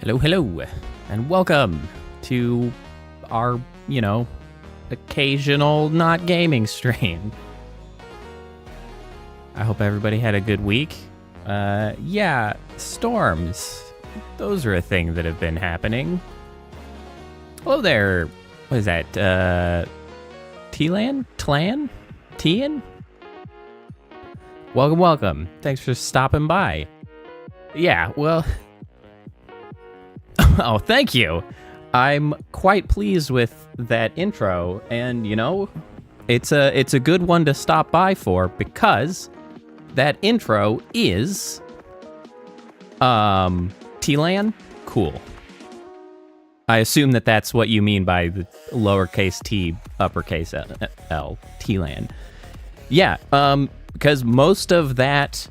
Hello, hello, and welcome to our, occasional not gaming stream. I hope everybody had a good week. Yeah, storms. Those are a thing that have been happening. Hello there. What is that? T-Lan? Tlan? Tian? Welcome, welcome. Thanks for stopping by. Yeah, well... Oh, thank you. I'm quite pleased with that intro, and it's a good one to stop by for because that intro is T-Lan? Cool. I assume that that's what you mean by the lowercase t, uppercase L, T-Lan. Yeah, because most of that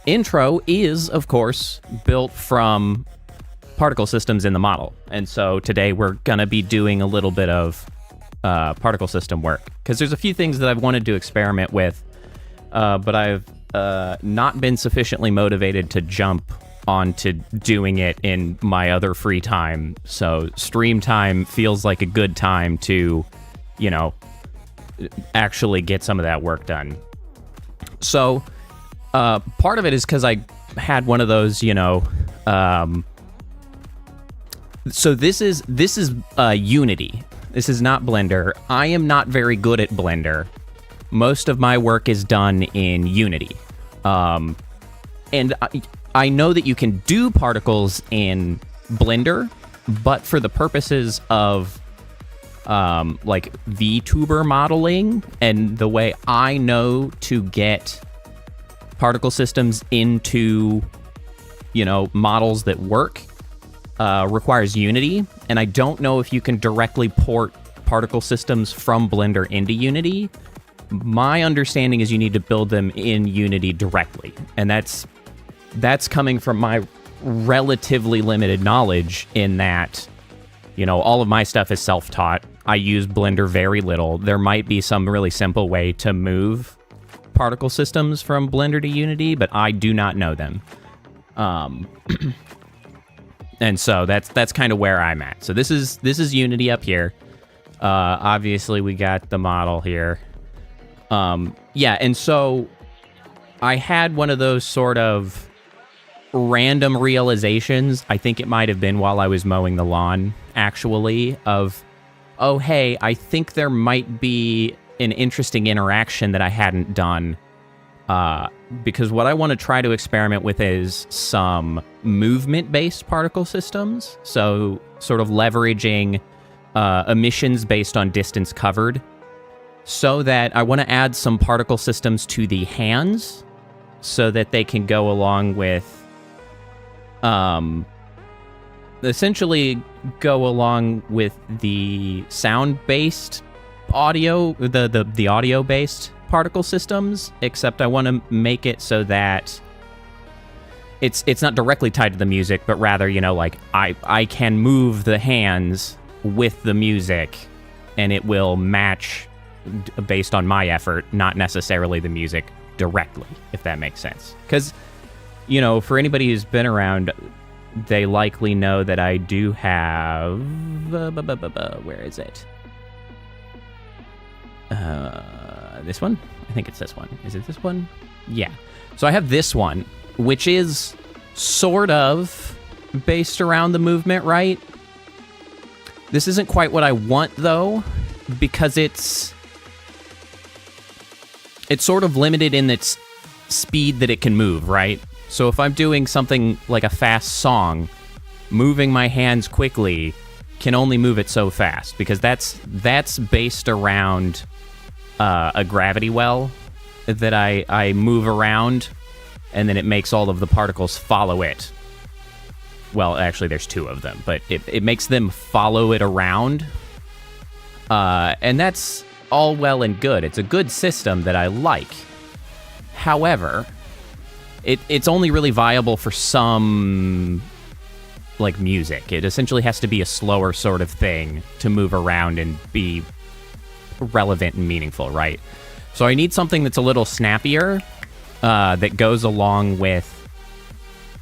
intro is, of course, built from particle systems in the model. And so today we're going to be doing a little bit of particle system work, because there's a few things that I've wanted to experiment with, but I've not been sufficiently motivated to jump onto doing it in my other free time. So stream time feels like a good time to, actually get some of that work done. So part of it is because I had one of those, so this is Unity. This is not Blender. I am not very good at Blender. Most of my work is done in Unity. And I know that you can do particles in Blender, but for the purposes of like vtuber modeling and the way I know to get particle systems into, models that work, requires Unity, and I don't know if you can directly port particle systems from Blender into Unity. My understanding is you need to build them in Unity directly, and that's coming from my relatively limited knowledge in that, all of my stuff is self-taught. I use Blender very little. There might be some really simple way to move particle systems from Blender to Unity, but I do not know them. And so that's kind of where I'm at. So this is Unity up here. Obviously we got the model here. Yeah, and so I had one of those sort of random realizations. I think it might have been while I was mowing the lawn, actually, of, oh, hey, I think there might be an interesting interaction that I hadn't done. Because what I want to try to experiment with is some movement-based particle systems. So sort of leveraging emissions based on distance covered, so that I want to add some particle systems to the hands so that they can go along with, essentially go along with the sound-based audio, the audio-based particle systems, except I want to make it so that it's not directly tied to the music, but rather, like I can move the hands with the music and it will match based on my effort, not necessarily the music directly, if that makes sense. Because, for anybody who's been around, they likely know that I do have... where is it? This one? I think it's this one. Is it this one? Yeah. So I have this one, which is sort of based around the movement, right? This isn't quite what I want, though, because it's sort of limited in its speed that it can move, right? So if I'm doing something like a fast song, moving my hands quickly can only move it so fast, because that's based around a gravity well that I move around, and then it makes all of the particles follow it. Well, actually, there's two of them, but it makes them follow it around. And that's all well and good. It's a good system that I like. However, it's only really viable for some, like, music. It essentially has to be a slower sort of thing to move around and be relevant and meaningful, right? So I need something that's a little snappier, that goes along with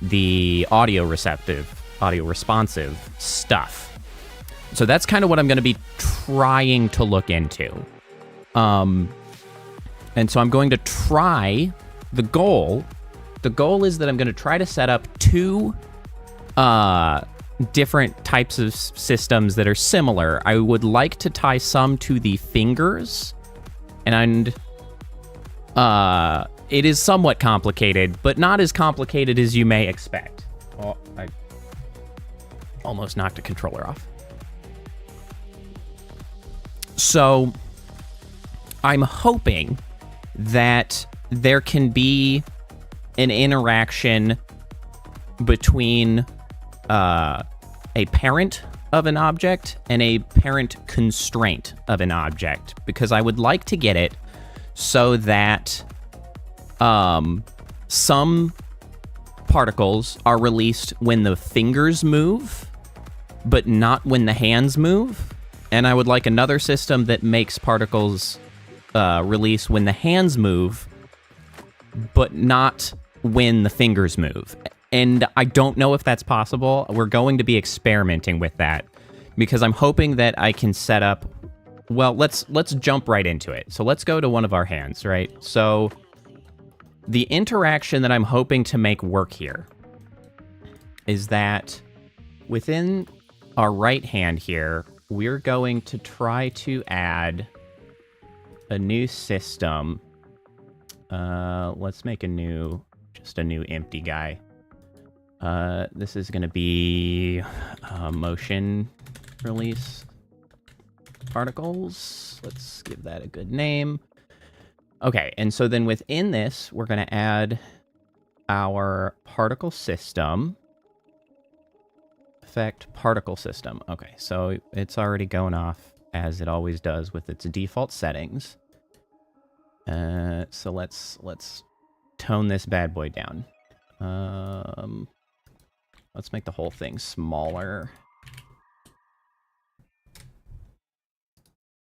the audio receptive audio responsive stuff. So that's kind of what I'm going to be trying to look into. And so I'm going to try the goal. The goal is that I'm going to try to set up 2 different types of systems that are similar. I would like to tie some to the fingers, and it is somewhat complicated, but not as complicated as you may expect. Oh, I almost knocked a controller off. So I'm hoping that there can be an interaction between a parent of an object and a parent constraint of an object, because I would like to get it so that some particles are released when the fingers move, but not when the hands move. And I would like another system that makes particles release when the hands move, but not when the fingers move. And I don't know if that's possible. We're going to be experimenting with that, because I'm hoping that I can set up... Well, let's jump right into it. So let's go to one of our hands, right? So the interaction that I'm hoping to make work here is that within our right hand here, we're going to try to add a new system. Let's make just a new empty guy. This is going to be motion release particles. Let's give that a good name. Okay, and so then within this, we're going to add our particle system. Effect particle system. Okay, so it's already going off as it always does with its default settings. So let's tone this bad boy down. Let's make the whole thing smaller.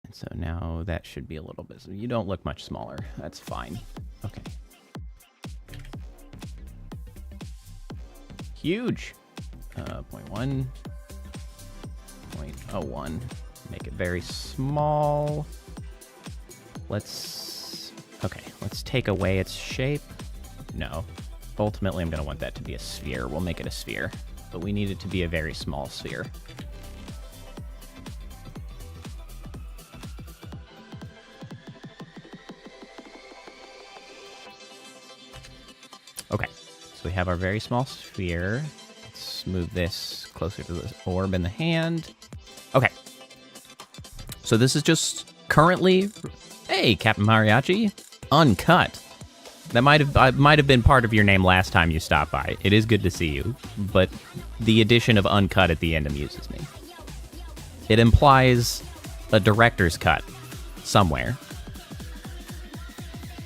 And so now that should be a little bit... You don't look much smaller. That's fine. Okay. Huge. 0.1. 0.01. Make it very small. Let's take away its shape. No. Ultimately, I'm going to want that to be a sphere. We'll make it a sphere. But we need it to be a very small sphere. Okay. So we have our very small sphere. Let's move this closer to the orb in the hand. Okay. So this is just currently... Hey, Captain Mariachi. Uncut. That might have been part of your name last time you stopped by. It is good to see you, but the addition of uncut at the end amuses me. It implies a director's cut somewhere.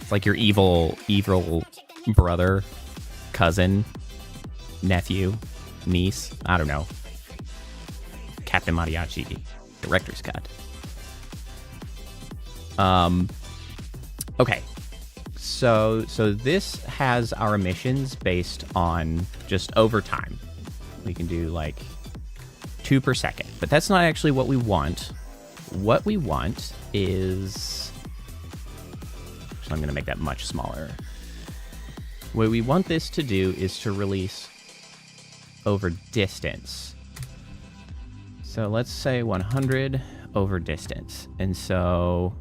It's like your evil brother, cousin, nephew, niece. I don't know. Captain Mariachi, director's cut. Okay. So this has our emissions based on just over time. We can do like 2 per second, but that's not actually what we want. What we want is... So I'm going to make that much smaller. What we want this to do is to release over distance. So let's say 100 over distance. And so...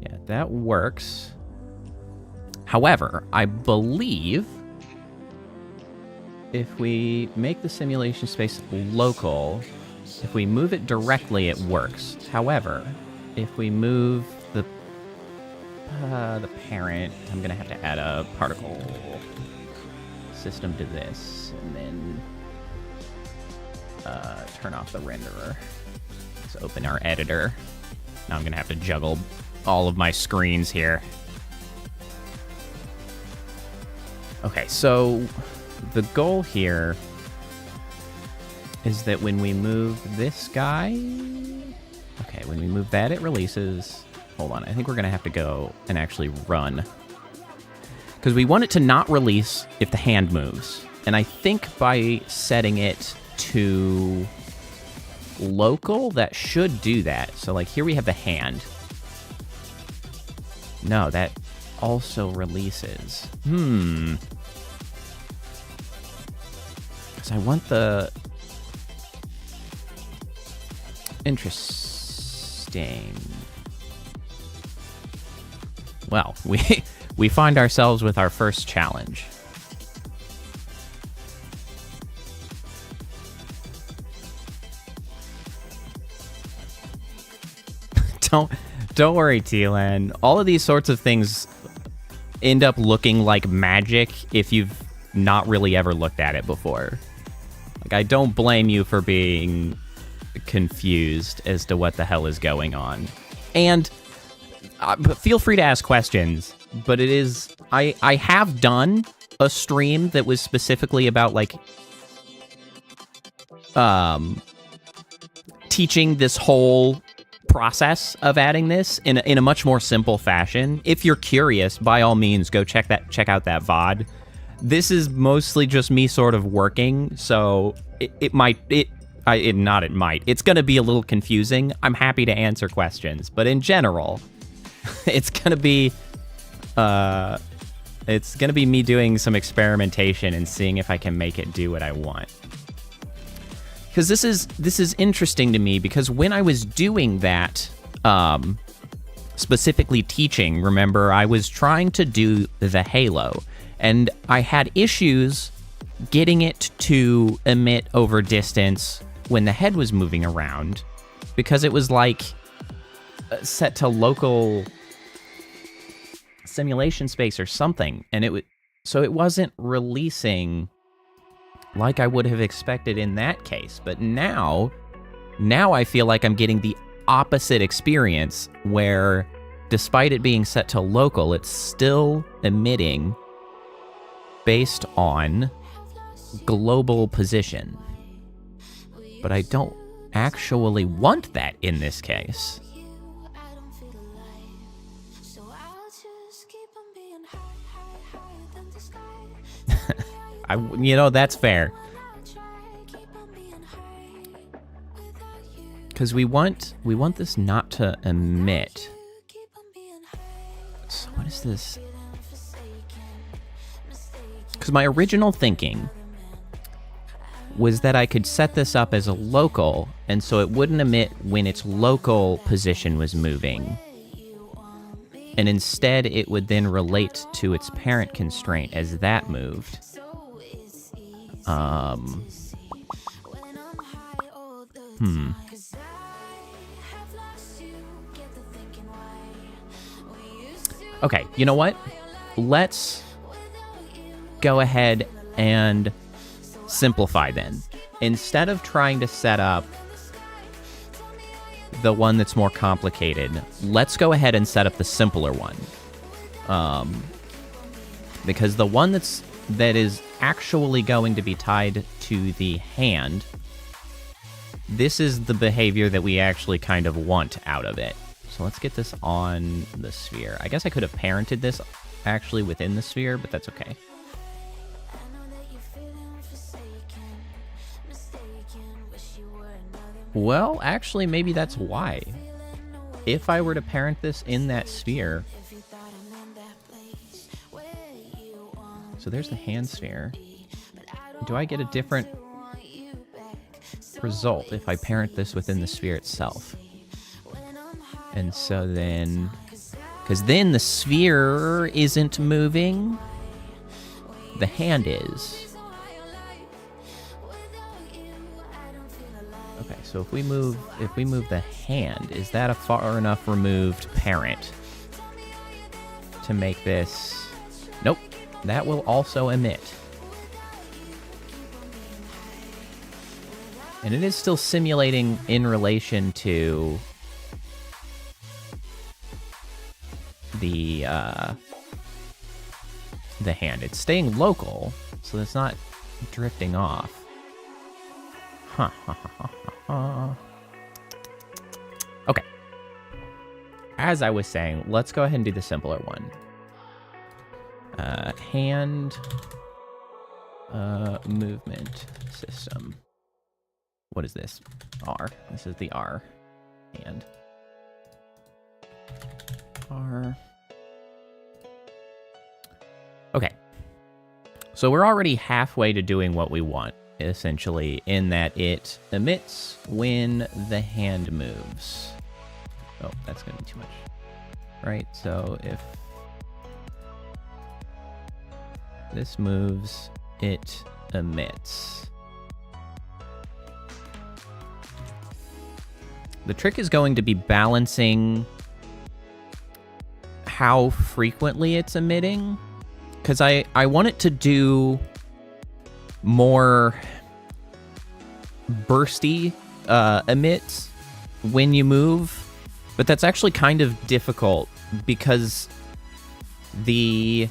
yeah, that works. However, I believe if we make the simulation space local, if we move it directly, it works. However, if we move the parent, I'm going to have to add a particle system to this, and then turn off the renderer. Let's open our editor. Now I'm going to have to juggle all of my screens here. Okay, so the goal here is that when we move this guy... Okay, when we move that, it releases... Hold on, I think we're going to have to go and actually run. Because we want it to not release if the hand moves. And I think by setting it to local, that should do that. So, like, here we have the hand. No, that also releases. Because I want the... Interesting. Well, we find ourselves with our first challenge. Don't worry, Teelan. All of these sorts of things end up looking like magic if you've not really ever looked at it before. Like, I don't blame you for being confused as to what the hell is going on. And feel free to ask questions, but it is... I have done a stream that was specifically about, like, teaching this whole process of adding this in a much more simple fashion. If you're curious, by all means, go check out that VOD. This is mostly just me sort of working, so it's gonna be a little confusing. I'm happy to answer questions, but in general, it's gonna be me doing some experimentation and seeing if I can make it do what I want. Because this is interesting to me, because when I was doing that, specifically teaching, remember, I was trying to do the halo, and I had issues getting it to emit over distance when the head was moving around, because it was like set to local simulation space or something, and it wasn't releasing like I would have expected in that case. But now I feel like I'm getting the opposite experience, where despite it being set to local, it's still emitting based on global position. But I don't actually want that in this case. That's fair. Because we want this not to emit. So what is this? Because my original thinking was that I could set this up as a local, and so it wouldn't emit when its local position was moving. And instead, it would then relate to its parent constraint as that moved. Okay, you know what? Let's go ahead and simplify then. Instead of trying to set up the one that's more complicated, let's go ahead and set up the simpler one. Because the one that is actually going to be tied to the hand, this is the behavior that we actually kind of want out of it. So let's get this on the sphere. I guess I could have parented this actually within the sphere, but that's okay. Well, actually, maybe that's why. If I were to parent this in that sphere... So there's the hand sphere. Do I get a different result if I parent this within the sphere itself? And so then... Because then the sphere isn't moving. The hand is. Okay, so if we move the hand, is that a far enough removed parent to make this... Nope. That will also emit. And it is still simulating in relation to the hand. It's staying local, so it's not drifting off. Okay. As I was saying, let's go ahead and do the simpler one. Hand. movement system. What is this? R. This is the R. And R. Okay. So we're already halfway to doing what we want, essentially, in that it emits when the hand moves. Oh, that's going to be too much. Right, so if this moves, it emits. The trick is going to be balancing how frequently it's emitting, because I want it to do more bursty emits when you move, but that's actually kind of difficult because the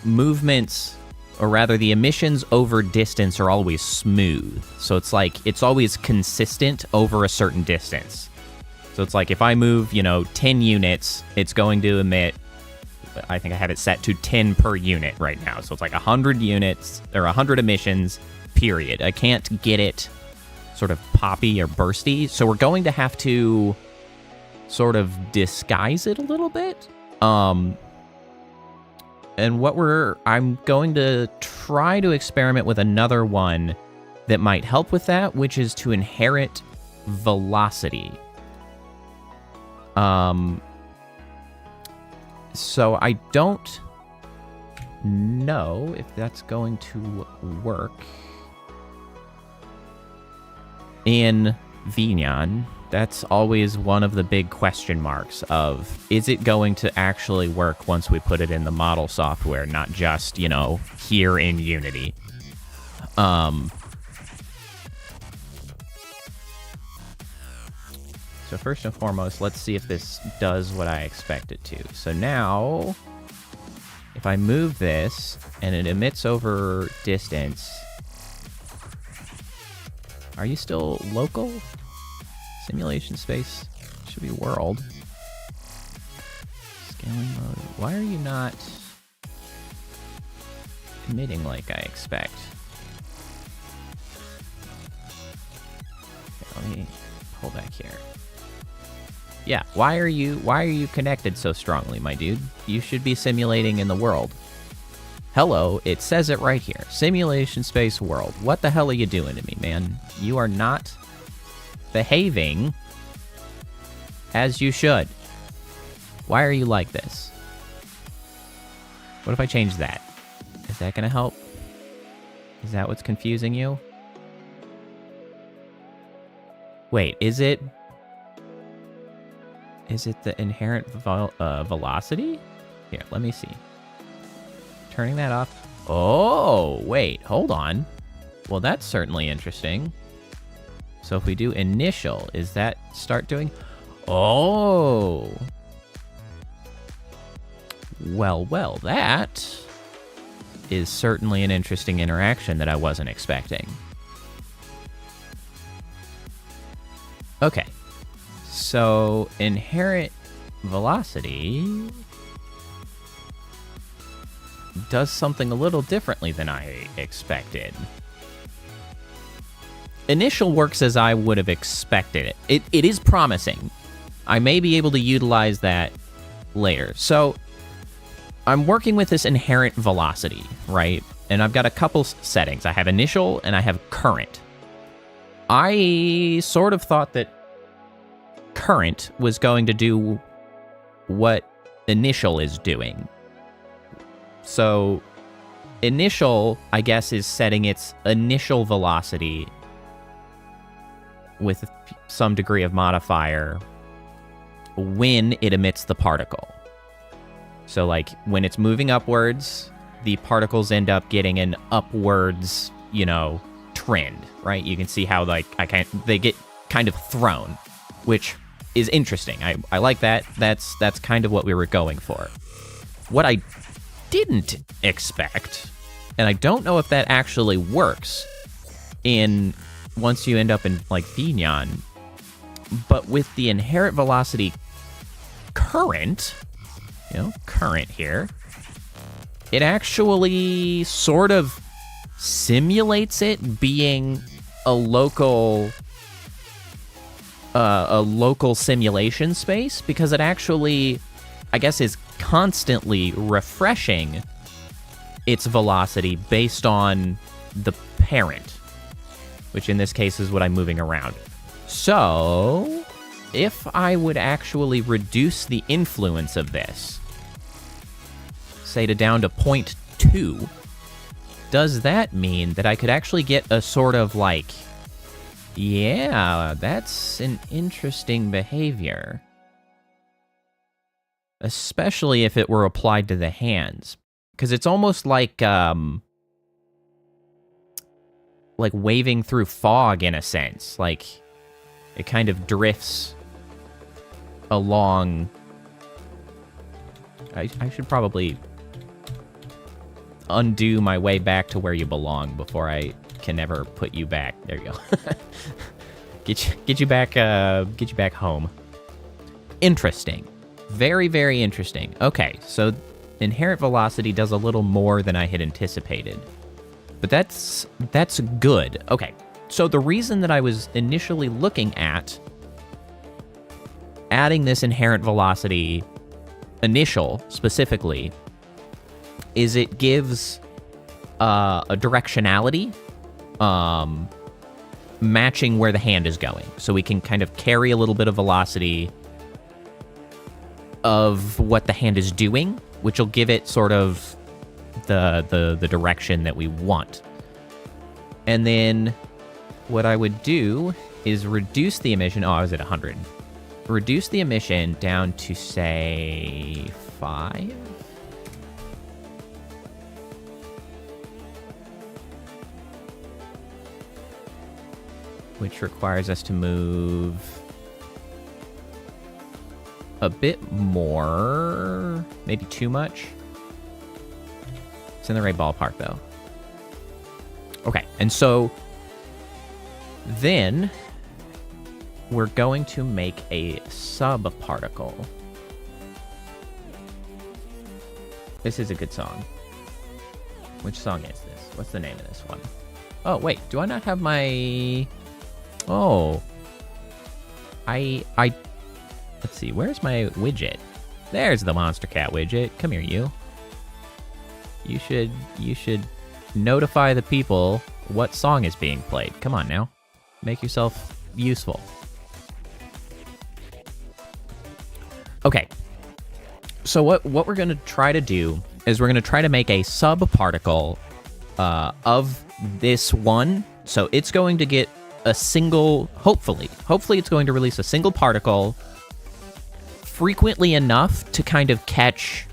movements, or rather the emissions over distance, are always smooth. So it's like, it's always consistent over a certain distance. So it's like if I move, 10 units, it's going to emit, I think I have it set to 10 per unit right now. So it's like 100 units, or 100 emissions, period. I can't get it sort of poppy or bursty. So we're going to have to sort of disguise it a little bit. And I'm going to try to experiment with another one that might help with that, which is to inherit velocity. So I don't know if that's going to work in vtuber. That's always one of the big question marks of, is it going to actually work once we put it in the model software, not just, here in Unity? So first and foremost, let's see if this does what I expect it to. So now, if I move this and it emits over distance, are you still local? Simulation space should be world. Scaling mode. Why are you not emitting like I expect? Okay, let me pull back here. Yeah, why are you connected so strongly, my dude? You should be simulating in the world. Hello, it says it right here. Simulation space world. What the hell are you doing to me, man? You are not behaving as you should. Why are you like this? What if I change that? Is that gonna help? Is that what's confusing you? Wait, is it the inherent velocity? Here, let me see. Turning that off. Oh, wait, hold on. Well, that's certainly interesting. So if we do initial, is that start doing? Oh. Well, that is certainly an interesting interaction that I wasn't expecting. Okay. So inherent velocity does something a little differently than I expected. Initial works as I would have expected it. It is promising. I may be able to utilize that later. So I'm working with this inherent velocity, right? And I've got a couple settings. I have initial and I have current. I sort of thought that current was going to do what initial is doing. So initial, I guess, is setting its initial velocity with some degree of modifier when it emits the particle. So like when it's moving upwards, the particles end up getting an upwards, trend, right? You can see how they get kind of thrown, which is interesting. I like that. That's kind of what we were going for. What I didn't expect, and I don't know if that actually works once you end up in like vtuber, but with the inherent velocity current, current here, it actually sort of simulates it being a local simulation space, because it actually, I guess, is constantly refreshing its velocity based on the parent, which in this case is what I'm moving around. So if I would actually reduce the influence of this, say down to 0.2, does that mean that I could actually get a sort of like, yeah, that's an interesting behavior. Especially if it were applied to the hands. Because it's almost like waving through fog in a sense. Like, it kind of drifts along. I should probably undo my way back to where you belong before I can ever put you back. There you go. get you back home. Interesting. Very, very interesting. Okay, so inherent velocity does a little more than I had anticipated. But that's good. Okay, so the reason that I was initially looking at adding this inherent velocity initial specifically is it gives a directionality matching where the hand is going. So we can kind of carry a little bit of velocity of what the hand is doing, which will give it sort of the direction that we want. And then what I would do is reduce the emission. Oh, I was at 100. Reduce the emission down to, say, 5. Which requires us to move a bit more, maybe too much. It's in the right ballpark, though. Okay, and so then we're going to make a subparticle. This is a good song. Which song is this? What's the name of this one? Oh, wait, do I not have my... Oh. Let's see, where's my widget? There's the Monster Cat widget. Come here, you. You should notify the people what song is being played. Come on now. Make yourself useful. Okay. So what we're going to try to do is we're going to try to make a subparticle of this one. So it's going to get a single, hopefully it's going to release a single particle frequently enough to kind of catch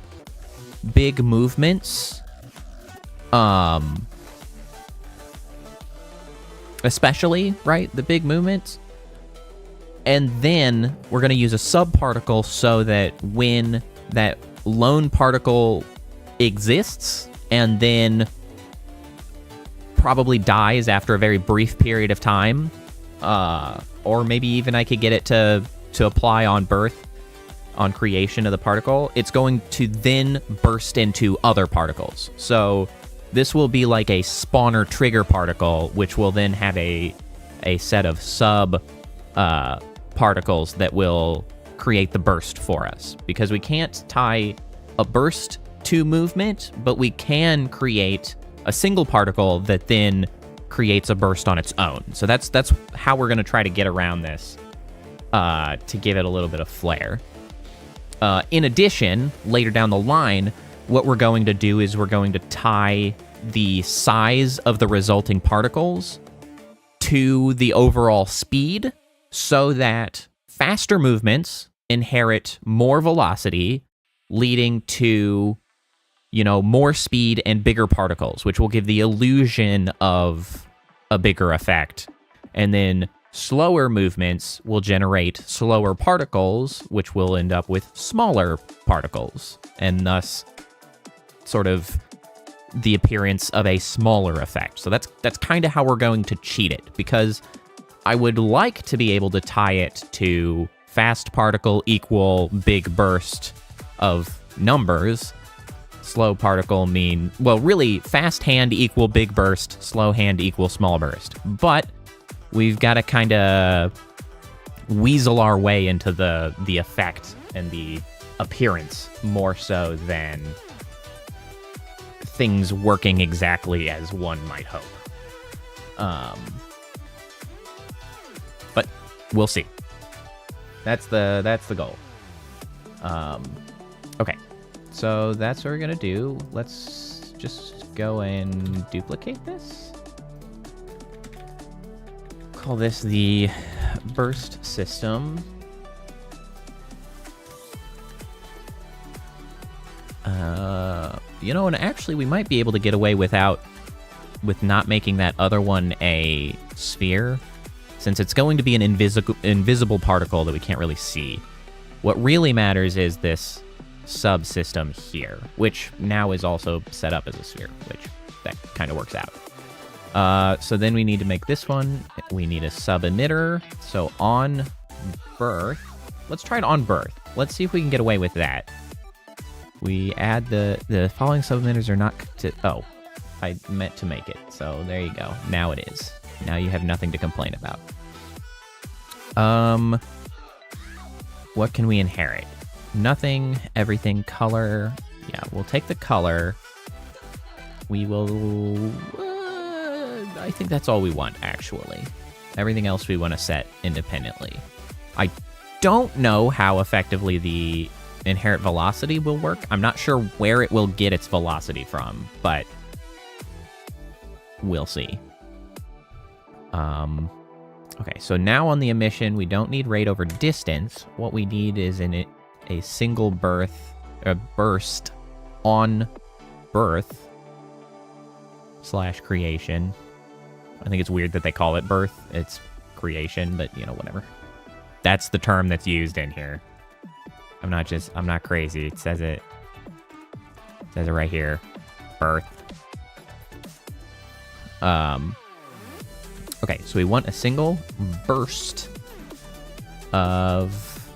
big movements. Especially, right? The big movements. And then we're going to use a subparticle so that when that lone particle exists and then probably dies after a very brief period of time, or maybe even I could get it to apply on birth, on creation of the particle, it's going to then burst into other particles. So this will be like a spawner trigger particle, which will then have a set of sub particles that will create the burst for us. Because we can't tie a burst to movement, but we can create a single particle that then creates a burst on its own. So that's how we're going to try to get around this to give it a little bit of flair. In addition, later down the line, what we're going to do is we're going to tie the size of the resulting particles to the overall speed so that faster movements inherit more velocity, leading to, more speed and bigger particles, which will give the illusion of a bigger effect. And then slower movements will generate slower particles, which will end up with smaller particles, and thus sort of the appearance of a smaller effect. So that's kind of how we're going to cheat it, because I would like to be able to tie it to fast particle equal big burst of numbers, slow particle mean, well, really, fast hand equal big burst, slow hand equal small burst. But we've got to kind of weasel our way into the effect and the appearance more so than things working exactly as one might hope. But we'll see. That's the goal. Okay, so that's what we're gonna do. Let's just go and duplicate this. Call this the burst system. You know, and actually we might be able to get away with not making that other one a sphere, since it's going to be an invisible particle that we can't really see. What really matters is this subsystem here, which now is also set up as a sphere, which that kind of works out. So then we need to make this one. We need a sub-emitter. So on birth, let's try it on birth. Let's see if we can get away with that. We add the following sub-emitters are not to, oh, I meant to make it. So there you go. Now it is. Now you have nothing to complain about. What can we inherit? Nothing, everything, color. Yeah, we'll take the color. We will, I think that's all we want, actually. Everything else we want to set independently. I don't know how effectively the inherent velocity will work. I'm not sure where it will get its velocity from, but we'll see. Okay, so now on the emission, we don't need rate over distance. What we need is a single burst on birth / creation. I think it's weird that they call it birth. It's creation, but you know, whatever. That's the term that's used in here. I'm not crazy. It says it right here. Birth. Okay, so we want a single burst of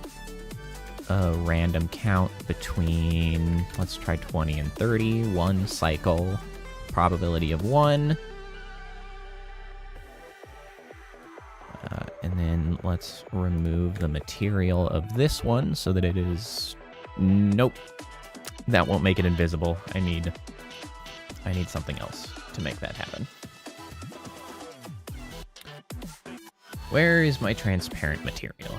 a random count between, let's try 20 and 30, one cycle, probability of 1. And then let's remove the material of this one so that it is, nope, that won't make it invisible. I need something else to make that happen. Where is my transparent material?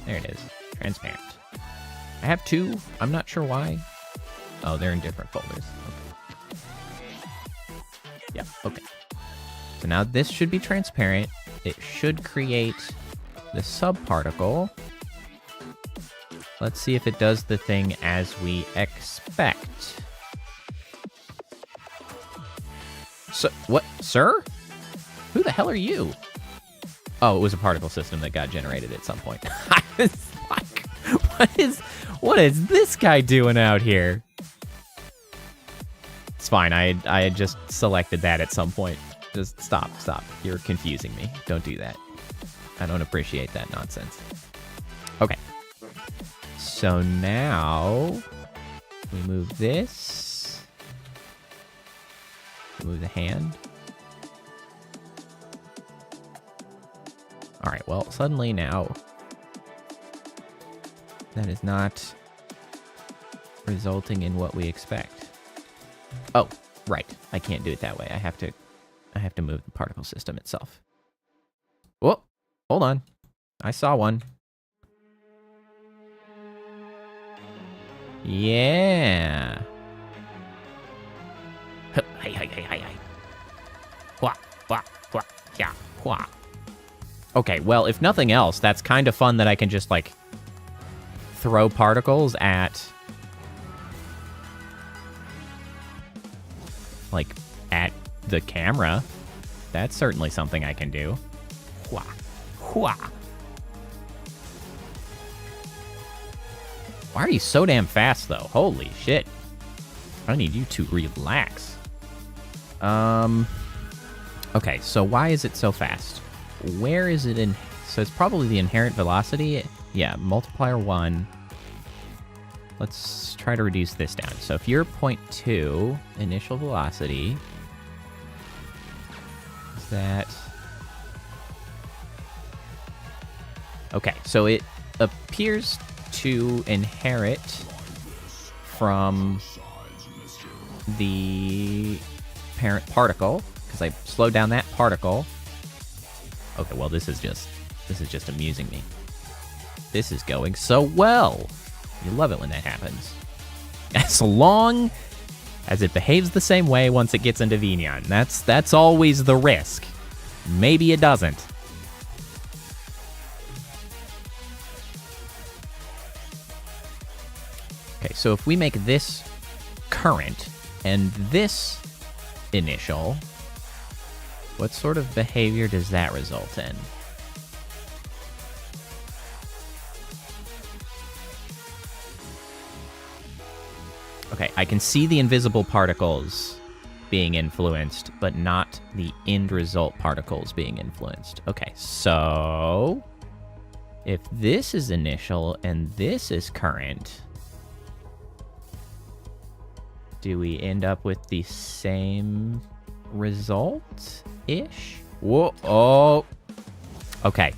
There it is. Transparent. I have 2. I'm not sure why. Oh, they're in different folders. Okay. Yeah, okay. So now this should be transparent. It should create the subparticle. Let's see if it does the thing as we expect. So, what, sir? Who the hell are you? Oh, it was a particle system that got generated at some point. I was like, what is this guy doing out here? It's fine. I had just selected that at some point. Just stop. You're confusing me. Don't do that. I don't appreciate that nonsense. Okay. So now we move this. Move the hand. All right, well, suddenly now that is not resulting in what we expect. Oh, right. I can't do it that way. I have to move the particle system itself. Whoa, hold on. I saw one. Yeah. Hey. Okay, well, if nothing else, that's kind of fun that I can just, like, throw particles at, like, at the camera. That's certainly something I can do. Why are you so damn fast, though? Holy shit. I need you to relax. Okay, so why is it so fast? Where is it in? So it's probably the inherent velocity. Yeah, multiplier 1. let's try to reduce this down. So if you're 0.2 initial velocity, is that... Okay, so it appears to inherit from the parent particle, because I slowed down that particle. Okay, well, this is just amusing me. This is going so well. You love it when that happens. As long as it behaves the same way once it gets into Vignon. That's always the risk. Maybe it doesn't. Okay, so if we make this current and this initial, what sort of behavior does that result in? Okay, I can see the invisible particles being influenced, but not the end result particles being influenced. Okay, so if this is initial and this is current, do we end up with the same result-ish? Whoa, oh. Okay,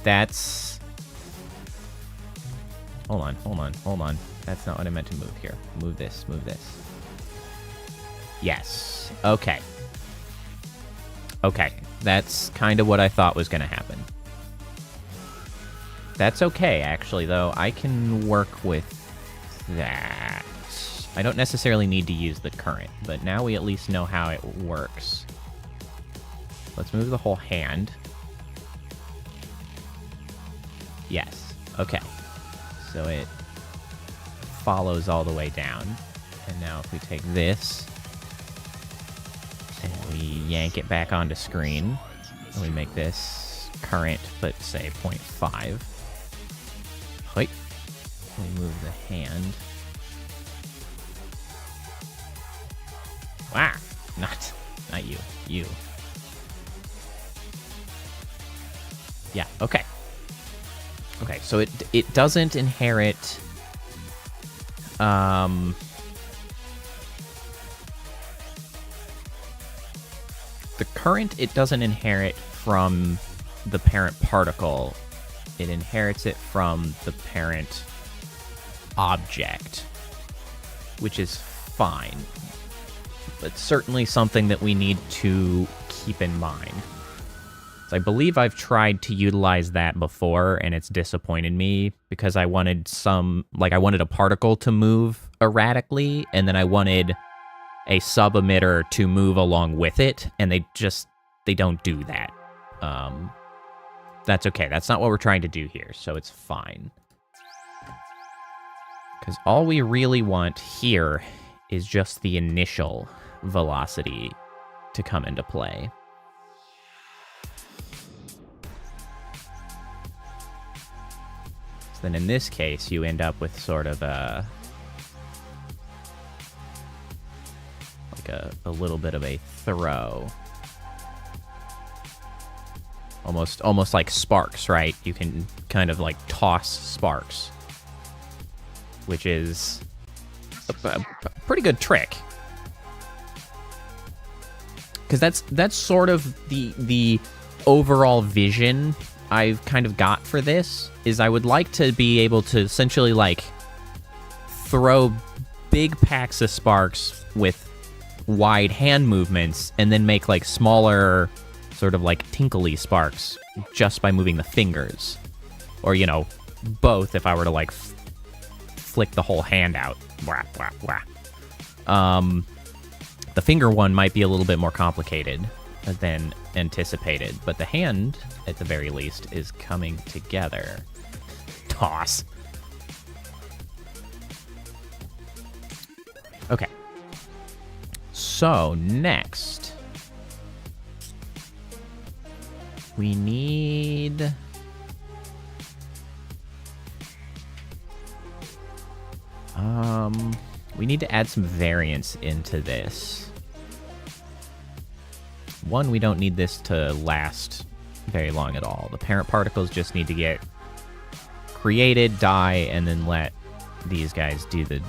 that's... Hold on. That's not what I meant to move here. Move this. Yes, okay. Okay, that's kind of what I thought was going to happen. That's okay, actually, though. I can work with that. I don't necessarily need to use the current, but now we at least know how it works. Let's move the whole hand. Yes. Okay. So it follows all the way down. And now if we take this and we yank it back onto screen, and we make this current, but say 0.5. Wait. We move the hand. Wow. Not you. You. Yeah, okay. Okay, so it doesn't inherit the current, it doesn't inherit from the parent particle. It inherits it from the parent object, which is fine. But certainly something that we need to keep in mind. So I believe I've tried to utilize that before, and it's disappointed me because I wanted I wanted a particle to move erratically, and then I wanted a sub-emitter to move along with it, and they don't do that. That's okay. That's not what we're trying to do here, so it's fine. Because all we really want here is just the initial velocity to come into play. So then in this case, you end up with sort of a little bit of a throw. Almost like sparks, right? You can kind of like toss sparks, which is a pretty good trick. Because that's sort of the overall vision I've kind of got for this, is I would like to be able to essentially like throw big packs of sparks with wide hand movements and then make like smaller sort of like tinkly sparks just by moving the fingers. Or, you know, both if I were to like flick the whole hand out. Wah, wah, wah. The finger one might be a little bit more complicated than anticipated, but the hand, at the very least, is coming together. Toss. Okay. So, next, we need... we need to add some variance into this. One, we don't need this to last very long at all. The parent particles just need to get created, die, and then let these guys do the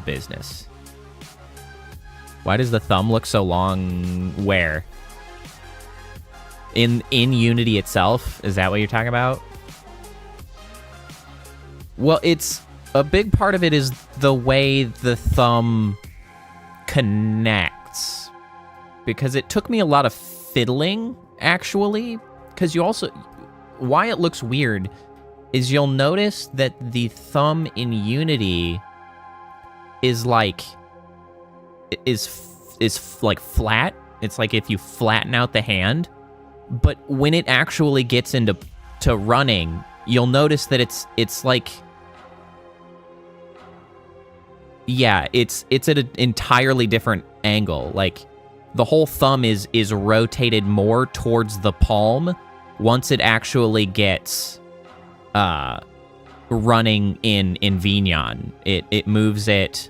business. Why does the thumb look so long? Where? In Unity itself? Is that what you're talking about? Well, it's a big part of it is the way the thumb connects. Because it took me a lot of fiddling, actually. Because you also... Why it looks weird is you'll notice that the thumb in Unity is like... is like flat. It's like if you flatten out the hand. But when it actually gets into running, you'll notice that it's like... Yeah, it's at an entirely different angle. Like, the whole thumb is rotated more towards the palm once it actually gets running in vtuber. It moves it,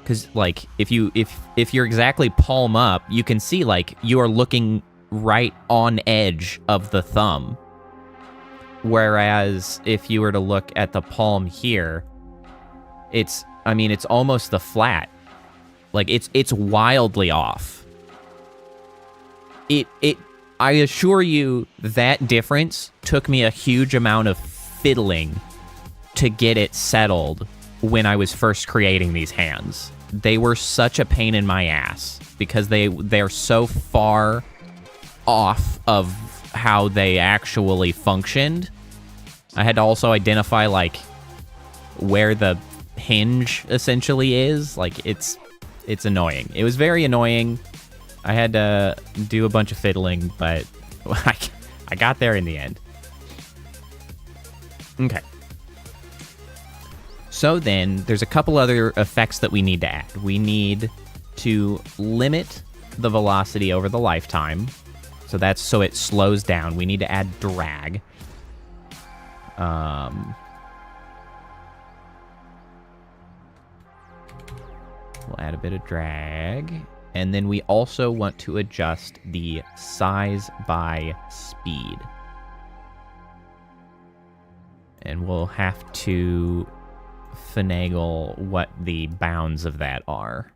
because like if you're exactly palm up, you can see like you are looking right on edge of the thumb. Whereas if you were to look at the palm here, it's almost the flat. Like it's wildly off. I assure you that difference took me a huge amount of fiddling to get it settled when I was first creating these hands. They were such a pain in my ass because they're so far off of how they actually functioned. I had to also identify like where the hinge essentially is. Like it's annoying. It was very annoying. I had to do a bunch of fiddling, but I got there in the end. Okay. So then, there's a couple other effects that we need to add. We need to limit the velocity over the lifetime. So that's so it slows down. We need to add drag. We'll add a bit of drag. And then we also want to adjust the size by speed. And we'll have to finagle what the bounds of that are.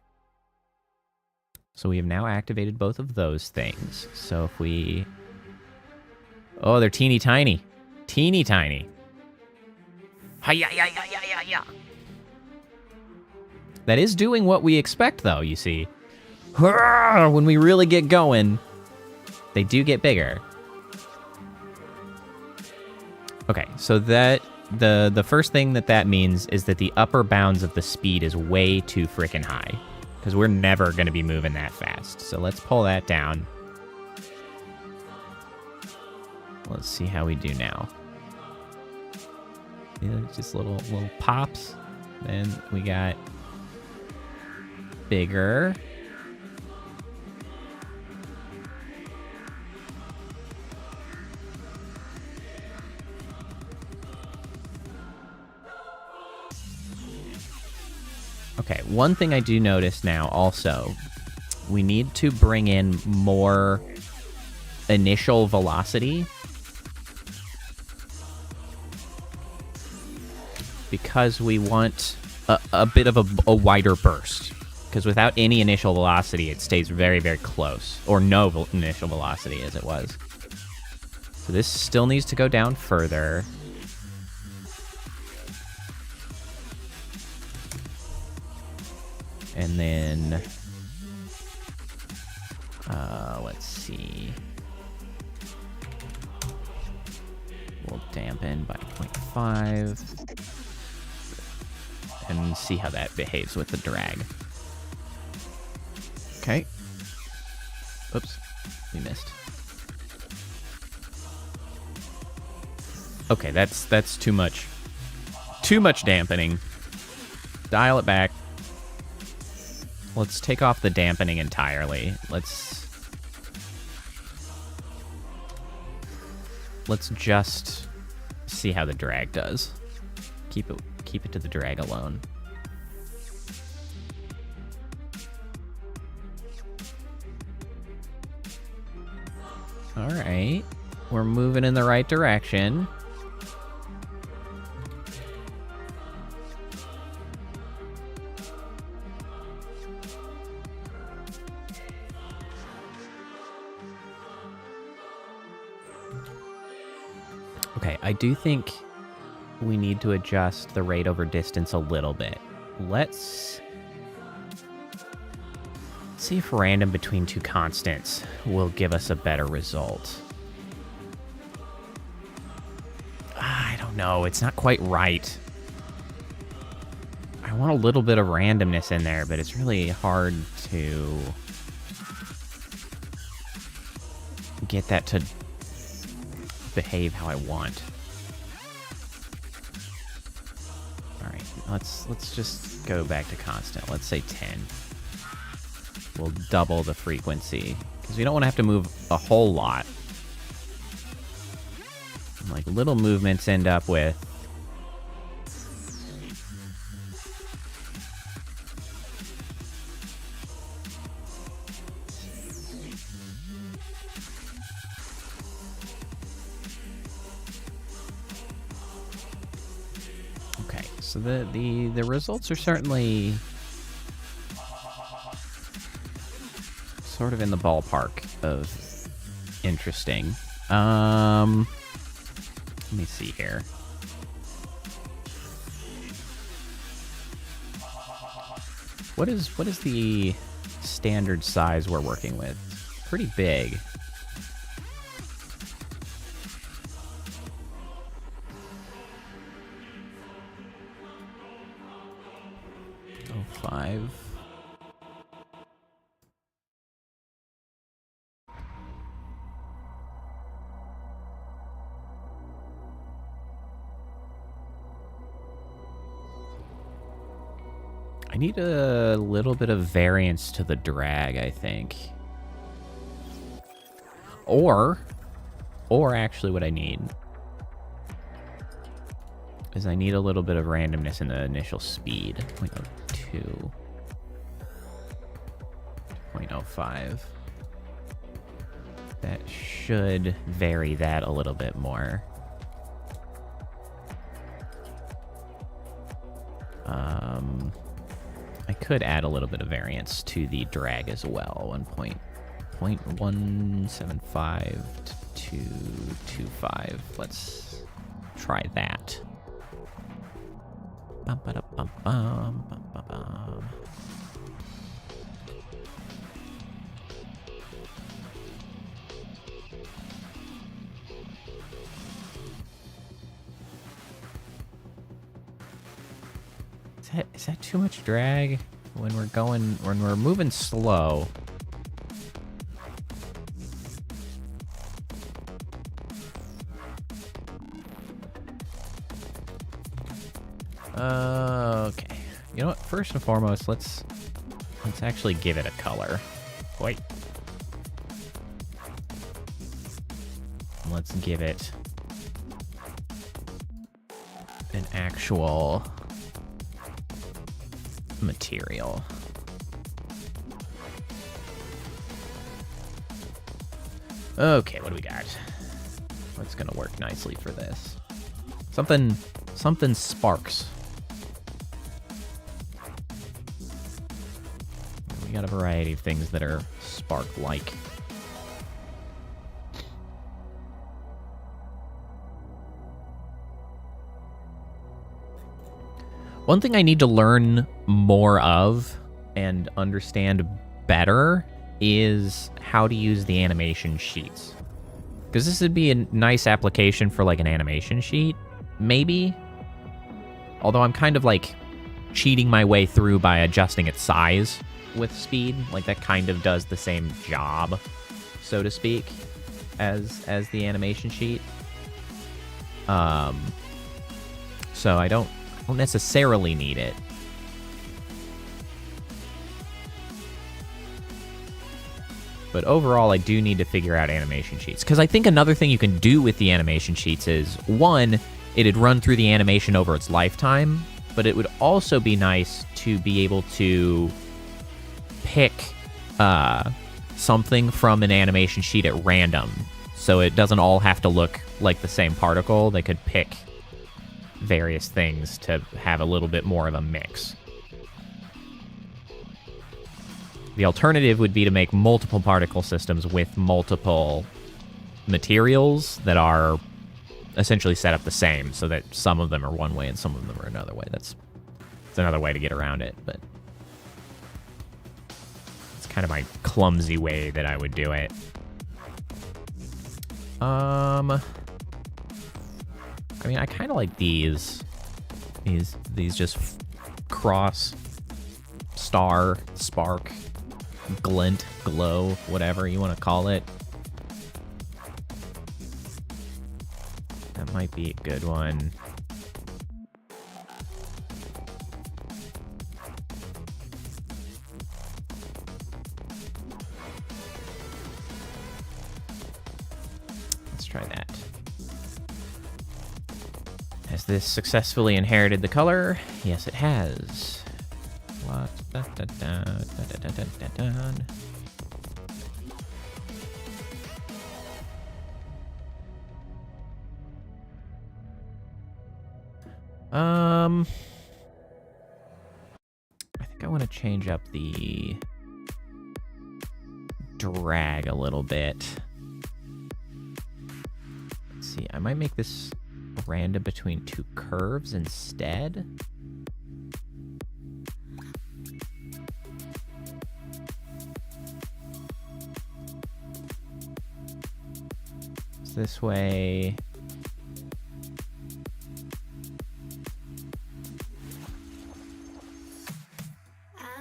So we have now activated both of those things. So if we... Oh, they're teeny tiny. Teeny tiny. Hi-ya-ya-ya-ya-ya-ya. That is doing what we expect, though, you see. When we really get going, they do get bigger. Okay, so that the first thing that means is that the upper bounds of the speed is way too freaking high, because we're never going to be moving that fast. So let's pull that down. Let's see how we do now. Just little pops. Then we got bigger. Okay, one thing I do notice now also, we need to bring in more initial velocity, because we want a bit of a wider burst, because without any initial velocity it stays very, very close, or no initial velocity as it was. So this still needs to go down further. And then, let's see. We'll dampen by 0.5. And see how that behaves with the drag. Okay. Oops, we missed. Okay, that's too much. Too much dampening. Dial it back. Let's take off the dampening entirely. Let's just see how the drag does. Keep it to the drag alone. All right, we're moving in the right direction. Okay, I do think we need to adjust the rate over distance a little bit. Let's see if random between two constants will give us a better result. I don't know. It's not quite right. I want a little bit of randomness in there, but it's really hard to get that to behave how I want. All right, let's just go back to constant. Let's say 10. We'll double the frequency because we don't want to have to move a whole lot. Like little movements end up with okay, so the results are certainly sort of in the ballpark of interesting. Let me see here. What is the standard size we're working with? Pretty big. Oh, 5. I need a little bit of variance to the drag, I think. Or actually what I need is I need a little bit of randomness in the initial speed. 0.02. 0.05. That should vary that a little bit more. I could add a little bit of variance to the drag as well. 1.175 to 225. Let's try that. Bum, ba, da, bum, bum, bum, bum, bum. Is that too much drag when we're moving slow? Okay. You know what? First and foremost, let's actually give it a color. Wait. Let's give it an actual material. Okay, what do we got? What's gonna work nicely for this? Something sparks. We got a variety of things that are spark-like. One thing I need to learn more of and understand better is how to use the animation sheets. Because this would be a nice application for like an animation sheet, maybe. Although I'm kind of like cheating my way through by adjusting its size with speed. Like that kind of does the same job, so to speak, as the animation sheet. So I don't necessarily need it. But overall, I do need to figure out animation sheets. Because I think another thing you can do with the animation sheets is, one, it'd run through the animation over its lifetime, but it would also be nice to be able to pick something from an animation sheet at random. So it doesn't all have to look like the same particle. They could pick various things to have a little bit more of a mix. The alternative would be to make multiple particle systems with multiple materials that are essentially set up the same so that some of them are one way and some of them are another way. That's another way to get around it, but it's kind of my clumsy way that I would do it. I mean, I kind of like these just cross, star, spark, glint, glow, whatever you want to call it. That might be a good one. Let's try that. Has this successfully inherited the color? Yes, it has. What? I think I want to change up the drag a little bit. Let's see, I might make this random between two curves instead. So this way,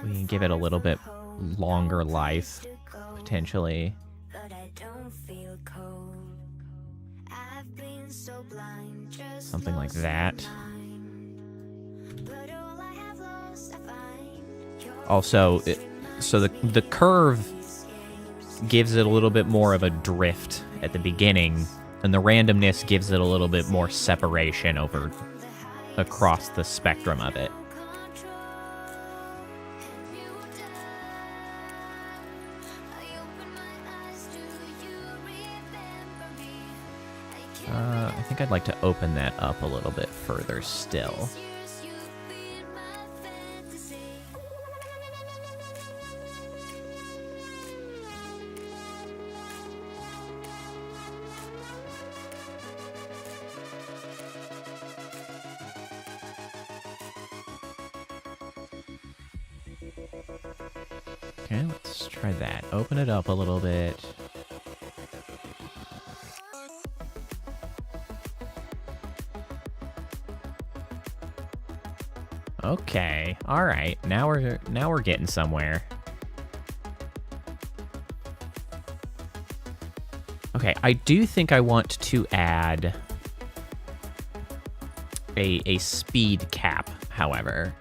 we can give it a little bit longer life, potentially. Something like that. Also, so the curve gives it a little bit more of a drift at the beginning, and the randomness gives it a little bit more separation over across the spectrum of it. I think I'd like to open that up a little bit further still. Okay, let's try that. Open it up a little bit. Okay, all right. Now we're getting somewhere. Okay, I do think I want to add a speed cap, however.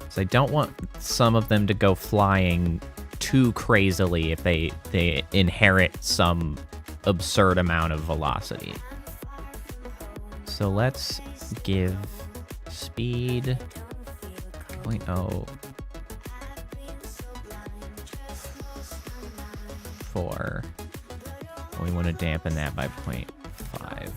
So I don't want some of them to go flying too crazily if they inherit some absurd amount of velocity. So let's give speed 0.04. We want to dampen that by 0.5.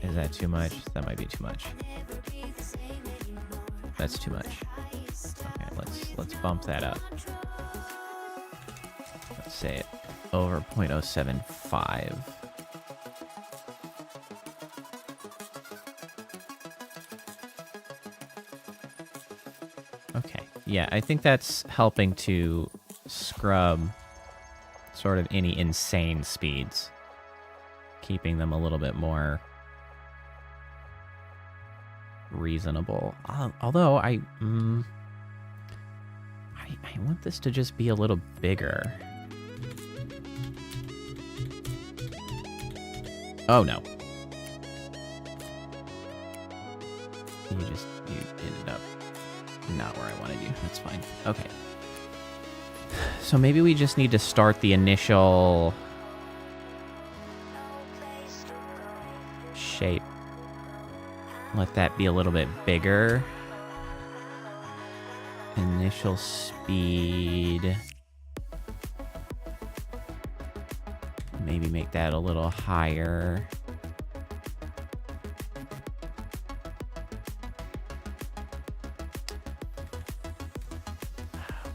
Is that too much? That might be too much. That's too much. Okay, let's bump that up. Let's say it over 0.075. Okay, yeah, I think that's helping to scrub sort of any insane speeds, keeping them a little bit more reasonable. Although I want this to just be a little bigger. Oh no. You ended up not where I wanted you. That's fine. Okay. So maybe we just need to start the initial shape. Let that be a little bit bigger. Initial speed. Maybe make that a little higher.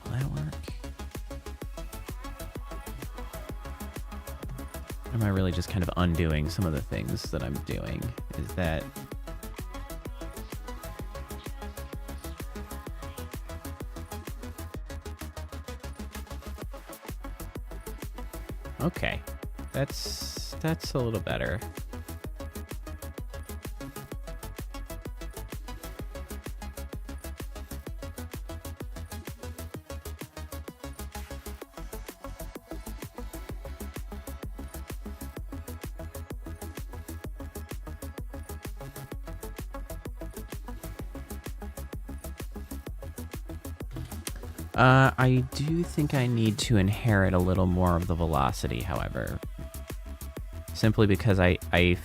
Will that work? am I really just kind of undoing some of the things that I'm doing? Is that... Okay, that's a little better. I do think I need to inherit a little more of the velocity, however. Simply because I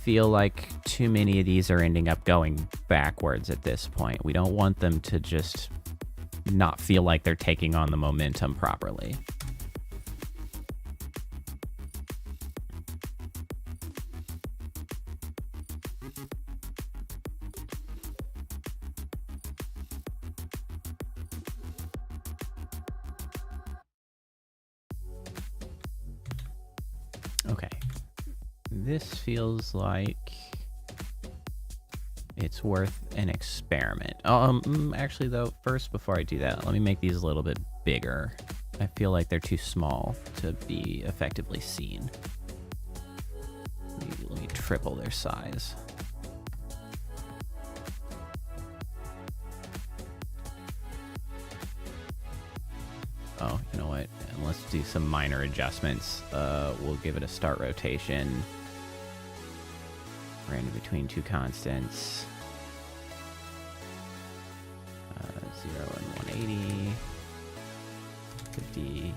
feel like too many of these are ending up going backwards at this point. We don't want them to just not feel like they're taking on the momentum properly. Okay, this feels like it's worth an experiment. Actually though, first before I do that, let me make these a little bit bigger. I feel like they're too small to be effectively seen. Let me triple their size. Oh, you know what? And let's do some minor adjustments. We'll give it a start rotation. Random between two constants. 0 and 180. 50.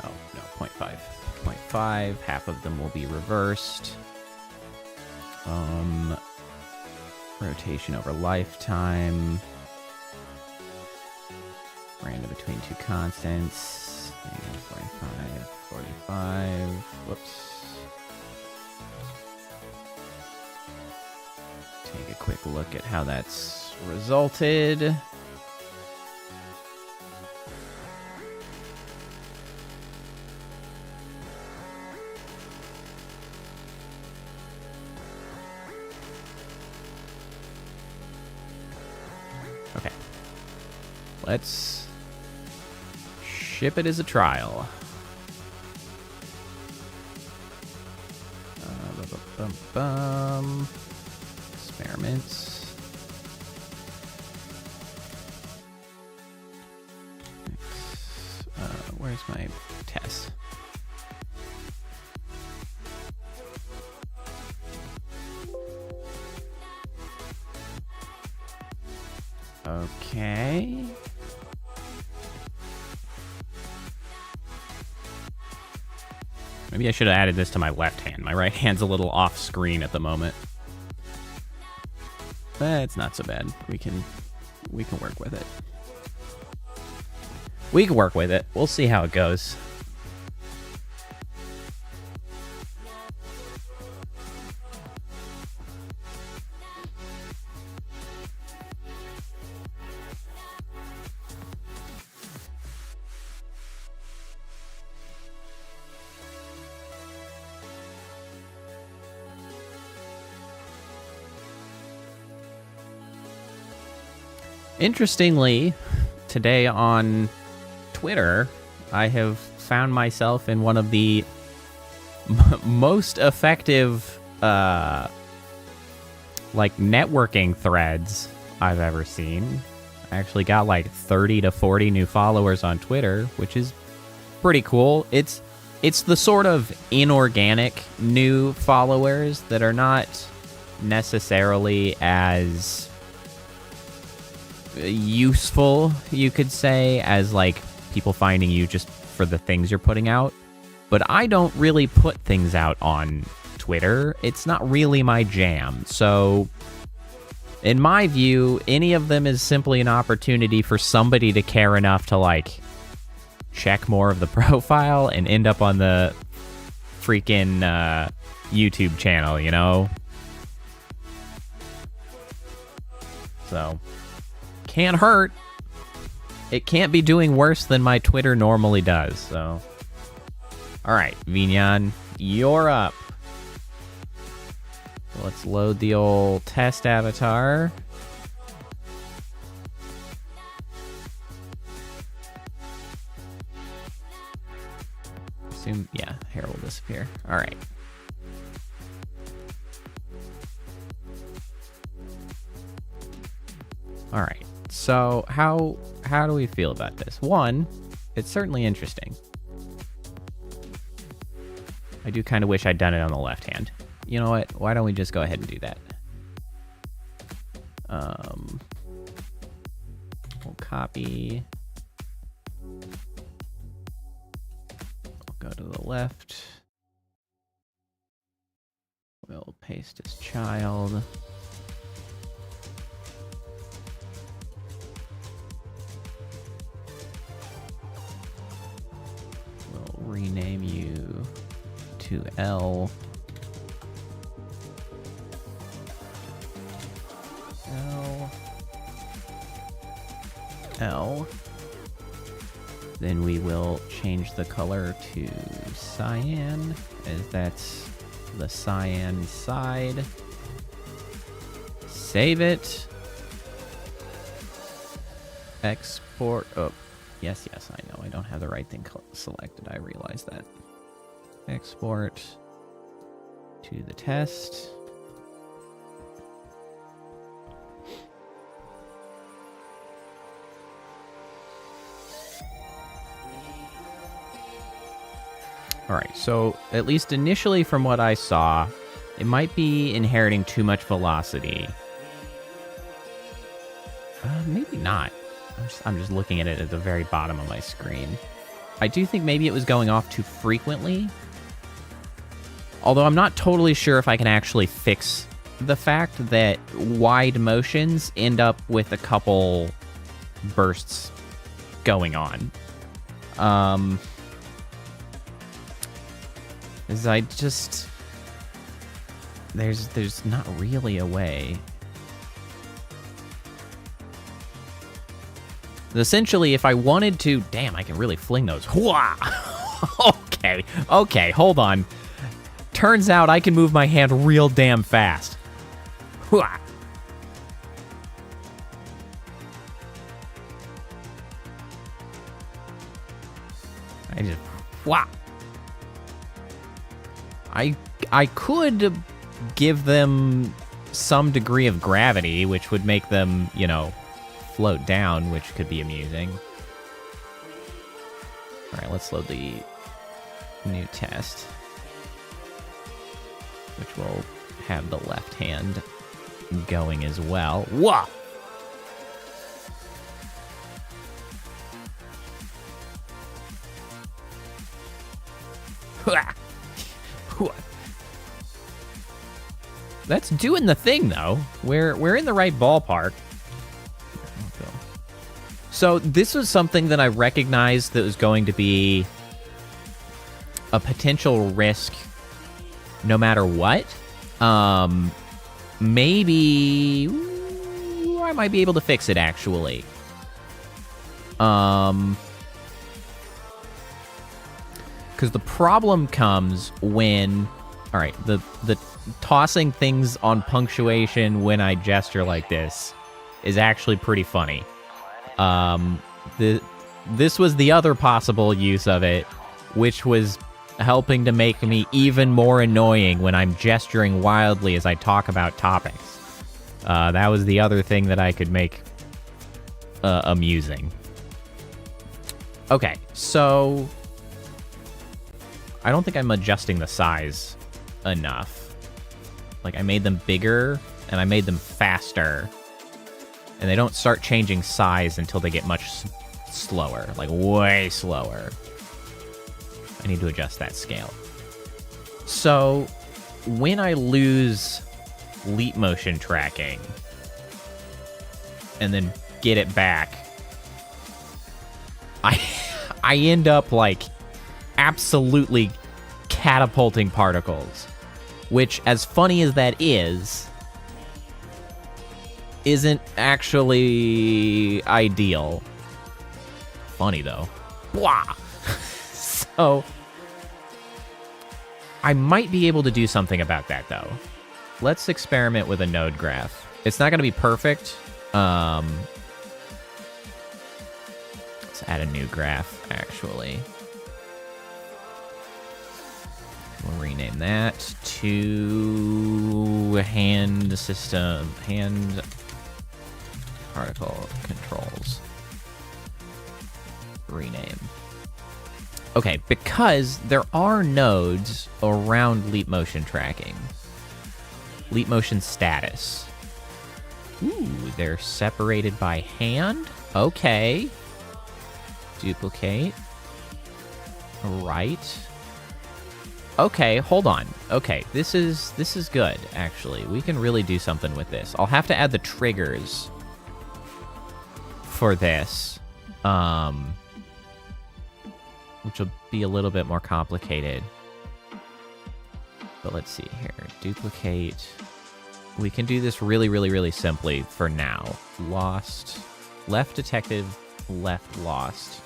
Oh, no, 0.5. 0.5. Half of them will be reversed. Rotation over lifetime. Random between two constants. 45, 45. Whoops. Take a quick look at how that's resulted. Okay. Let's ship it as a trial. Experiments. Where's my test? Okay. Maybe I should have added this to my left hand. My right hand's a little off screen at the moment. But it's not so bad. We can work with it. We can work with it. We'll see how it goes. Interestingly, today on Twitter, I have found myself in one of the most effective like networking threads I've ever seen. I actually got like 30 to 40 new followers on Twitter, which is pretty cool. It's the sort of inorganic new followers that are not necessarily as useful, you could say, as like people finding you just for the things you're putting out. But I don't really put things out on Twitter. It's not really my jam. So in my view, any of them is simply an opportunity for somebody to care enough to like check more of the profile and end up on the freaking YouTube channel, you know? So can't hurt. It can't be doing worse than my Twitter normally does, so All right, Vignan, you're up. Let's load the old test avatar. Assume, yeah, hair will disappear. All right. All right. So how do we feel about this? One, it's certainly interesting. I do kind of wish I'd done it on the left hand. You know what? Why don't we just go ahead and do that? We'll copy. We'll go to the left. We'll paste as child. We'll rename you to L. L. Then we will change the color to cyan, as that's the cyan side. Save it. Export. Oh, yes, I know. I don't have the right thing selected. I realize that. Export to the test. All right, so at least initially from what I saw, it might be inheriting too much velocity. Maybe not. I'm just looking at it at the very bottom of my screen. I do think maybe it was going off too frequently. Although I'm not totally sure if I can actually fix the fact that wide motions end up with a couple bursts going on. Is I just... There's not really a way. Essentially, if I wanted to... Damn, I can really fling those. Okay, hold on. Turns out I can move my hand real damn fast. I just... Wow. I could give them some degree of gravity, which would make them, you know, float down, which could be amusing. All right, let's load the new test, which will have the left hand going as well. Whoa! That's doing the thing, though. We're in the right ballpark. So this was something that I recognized that was going to be a potential risk no matter what. Maybe I might be able to fix it, actually. Because the problem comes when... All right, the tossing things on punctuation when I gesture like this is actually pretty funny. This was the other possible use of it, which was helping to make me even more annoying when I'm gesturing wildly as I talk about topics. That was the other thing that I could make amusing. Okay, so I don't think I'm adjusting the size enough. Like, I made them bigger and I made them faster, and they don't start changing size until they get much slower, like way slower. I need to adjust that scale. So when I lose leap motion tracking and then get it back, I end up like absolutely catapulting particles, which, as funny as that is, isn't actually ideal. Funny though. Blah. So I might be able to do something about that, though. Let's experiment with a node graph. It's not going to be perfect. Let's add a new graph, actually. We'll rename that to hand particle controls. Rename. Okay, because there are nodes around leap motion tracking. Leap motion status. Ooh, they're separated by hand? Okay. Duplicate. Right. Okay, hold on. Okay, this is good, actually. We can really do something with this. I'll have to add the triggers for this. Which will be a little bit more complicated. But let's see here. Duplicate. We can do this really, really, really simply for now. Lost. Left detected, left lost.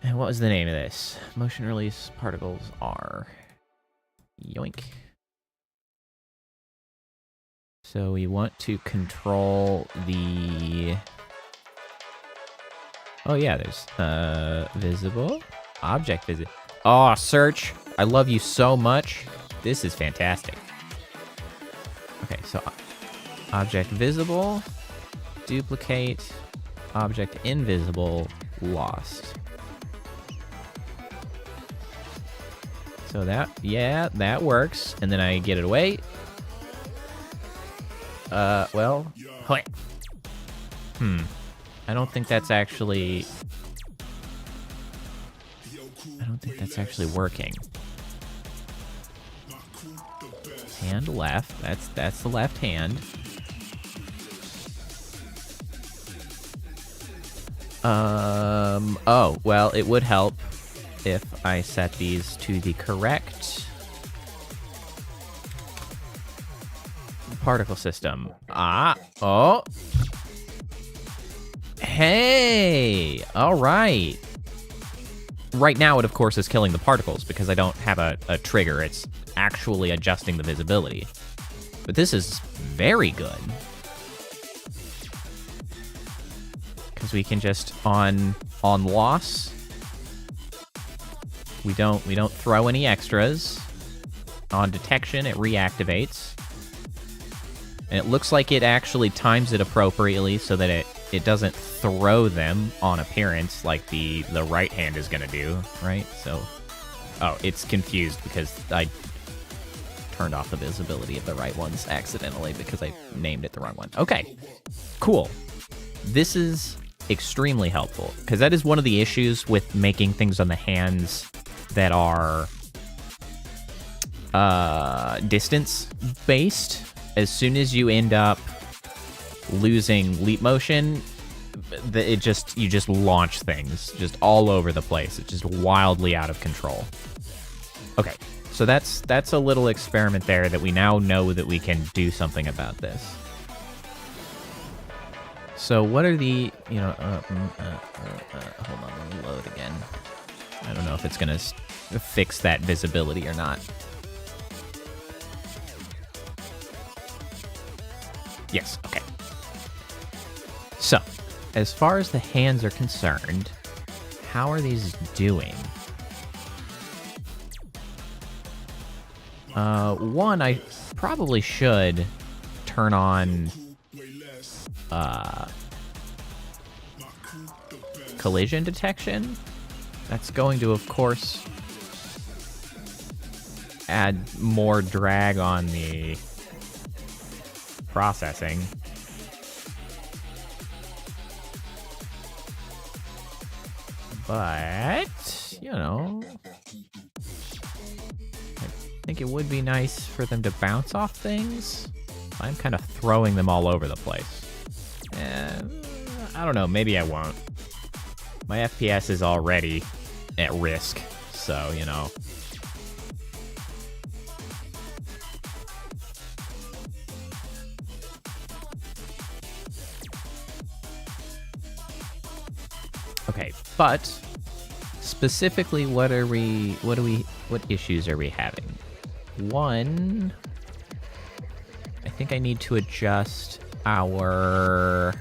And what was the name of this? Motion release particles are. Yoink. So we want to control the... Oh yeah, there's visible. Object visit. Oh, search. I love you so much. This is fantastic. Okay, so object visible, duplicate, object invisible, lost. So that, yeah, that works. And then I get it away. Well, I don't think that's actually... working. Hand left. That's the left hand. Oh, well, it would help if I set these to the correct particle system. Oh. Hey, all right. Right now, it, of course, is killing the particles because I don't have a trigger. It's actually adjusting the visibility. But this is very good. Because we can just, on loss, we don't throw any extras. On detection, it reactivates. And it looks like it actually times it appropriately so that it doesn't throw them on appearance like the right hand is going to do, right? So, oh, it's confused because I turned off the visibility of the right ones accidentally because I named it the wrong one. Okay, cool. This is extremely helpful because that is one of the issues with making things on the hands that are distance-based. As soon as you end up losing leap motion, you just launch things just all over the place. It's just wildly out of control. Okay, so that's a little experiment there that we now know that we can do something about this. So what are the, hold on, let me load again. I don't know if it's gonna fix that visibility or not. Yes, okay. So, as far as the hands are concerned, how are these doing? One, I probably should turn on collision detection. That's going to, of course, add more drag on the processing. But, I think it would be nice for them to bounce off things. I'm kind of throwing them all over the place. I don't know, maybe I won't. My FPS is already at risk, so, Okay, but specifically, what issues are we having? One, I think I need to adjust our...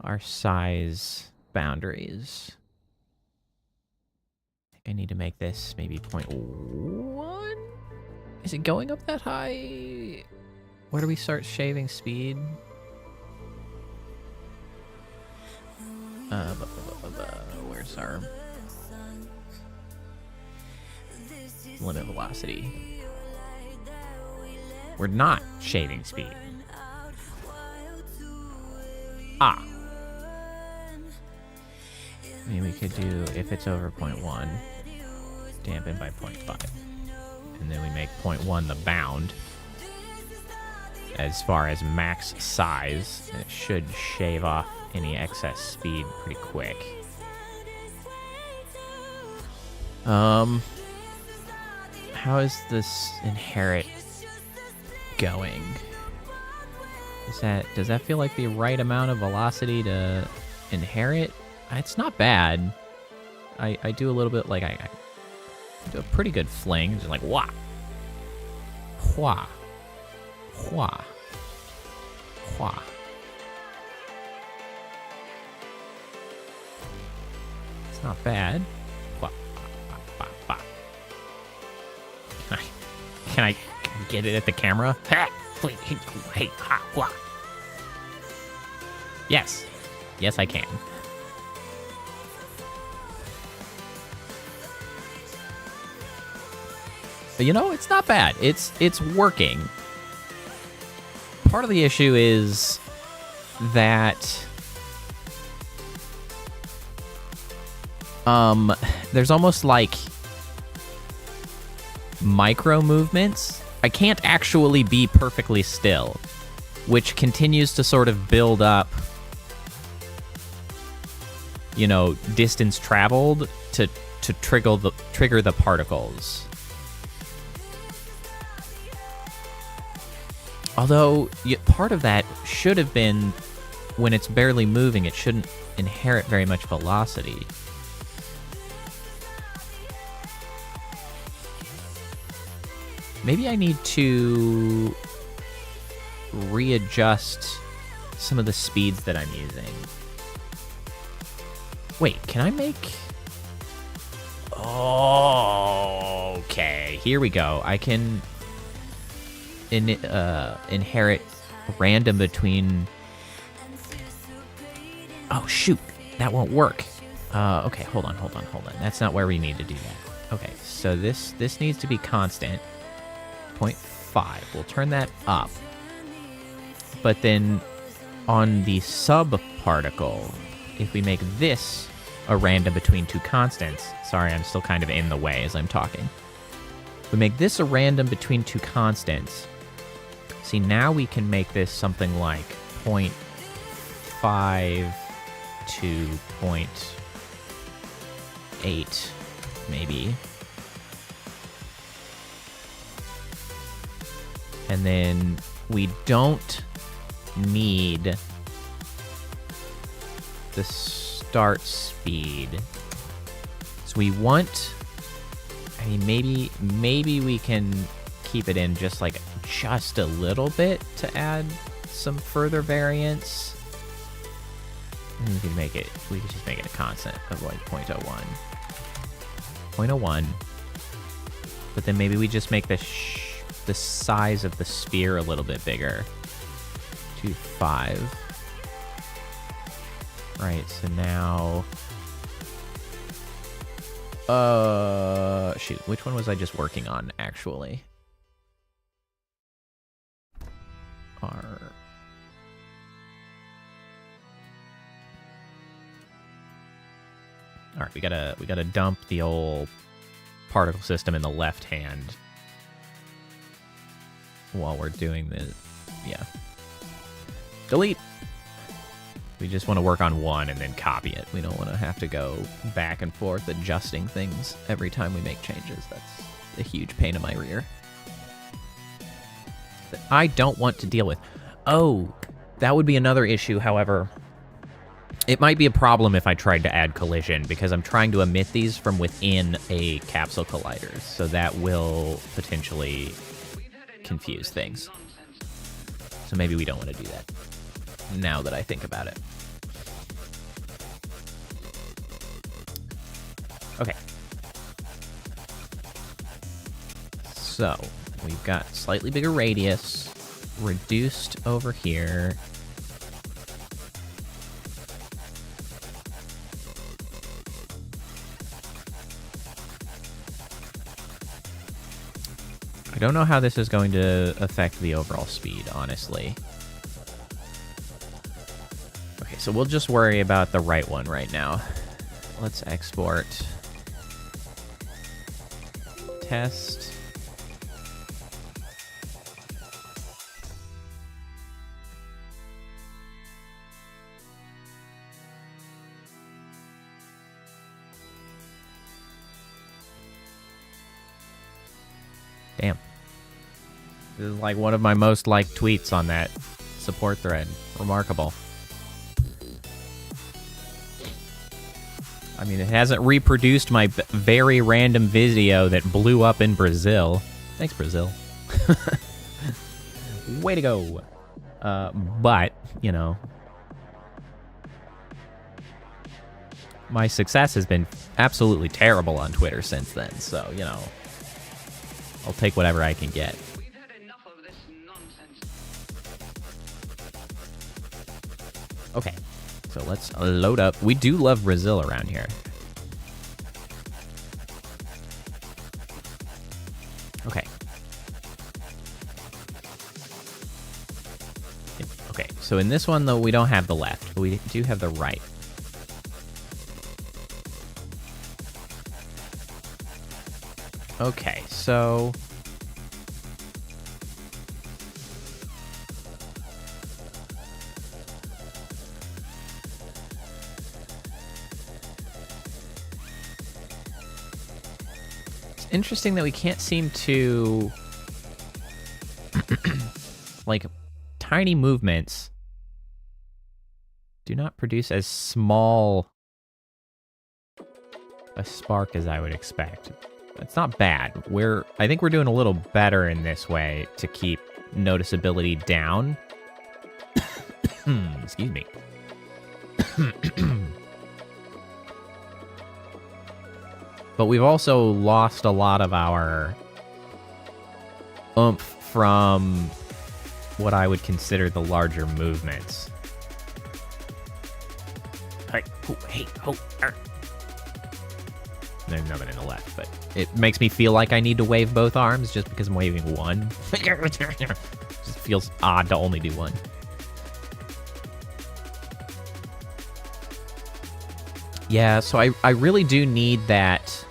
our size boundaries. I think I need to make this maybe 0.1? Is it going up that high? Where do we start shaving speed? Where's our limit velocity? We're not shaving speed. Ah. I mean, we could do, if it's over 0.1, dampen by 0.5. And then we make 0.1 the bound. As far as max size, it should shave off any excess speed pretty quick. How is this inherit going? Does that feel like the right amount of velocity to inherit? It's not bad. I do a little bit, like, I do a pretty good fling. Just like, wah. Wah. Wah. Wah. It's not bad. Wah. Wah. Wah. Wah. Can I get it at the camera? Yes. Yes, I can. But you know, it's not bad. It's working. Part of the issue is that there's almost like micro movements. I can't actually be perfectly still, which continues to sort of build up, you know, distance traveled to trigger the particles. Although, part of that should have been, when it's barely moving, it shouldn't inherit very much velocity. Maybe I need to readjust some of the speeds that I'm using. Wait, can I make... Oh, okay, here we go. I can... inherit random between... Oh, shoot. That won't work. Okay, hold on. That's not where we need to do that. Okay, so this needs to be constant. 0.5. We'll turn that up. But then on the sub-particle, if we make this a random between two constants... Sorry, I'm still kind of in the way as I'm talking. If we make this a random between two constants... See, now we can make this something like 0.5 to 0.8, maybe. And then we don't need the start speed. So we want... I mean, maybe we can keep it in just a little bit to add some further variance. And we could just make it a constant of like 0.01. 0.01. But then maybe we just make the size of the sphere a little bit bigger. 2.5. Right, so now... shoot, which one was I just working on, actually? Alright, we gotta dump the old particle system in the left hand while we're doing the... Yeah. Delete! We just want to work on one and then copy it. We don't want to have to go back and forth adjusting things every time we make changes. That's a huge pain in my rear that I don't want to deal with. Oh, That would be another issue, however. It might be a problem if I tried to add collision, because I'm trying to emit these from within a capsule collider, so that will potentially confuse things. So maybe we don't want to do that, now that I think about it. Okay. So, we've got slightly bigger radius, reduced over here. I don't know how this is going to affect the overall speed, honestly. Okay, so we'll just worry about the right one right now. Let's export. Test. Damn. This is like one of my most liked tweets on that support thread. Remarkable. I mean, it hasn't reproduced my very random video that blew up in Brazil. Thanks, Brazil. Way to go. But, you know, my success has been absolutely terrible on Twitter since then, so, you know, I'll take whatever I can get. We've had enough of this nonsense. Okay, so let's load up. We do love Brazil around here. Okay. Okay, so in this one, though, we don't have the left, but we do have the right. Okay, so... It's interesting that we can't seem to... like, tiny movements do not produce as small a spark as I would expect. It's not bad. I think we're doing a little better in this way to keep noticeability down. Excuse me. But we've also lost a lot of our oomph from what I would consider the larger movements. Hey, There's nothing in the left, but it makes me feel like I need to wave both arms just because I'm waving one. Just feels odd to only do one. Yeah, so I really do need that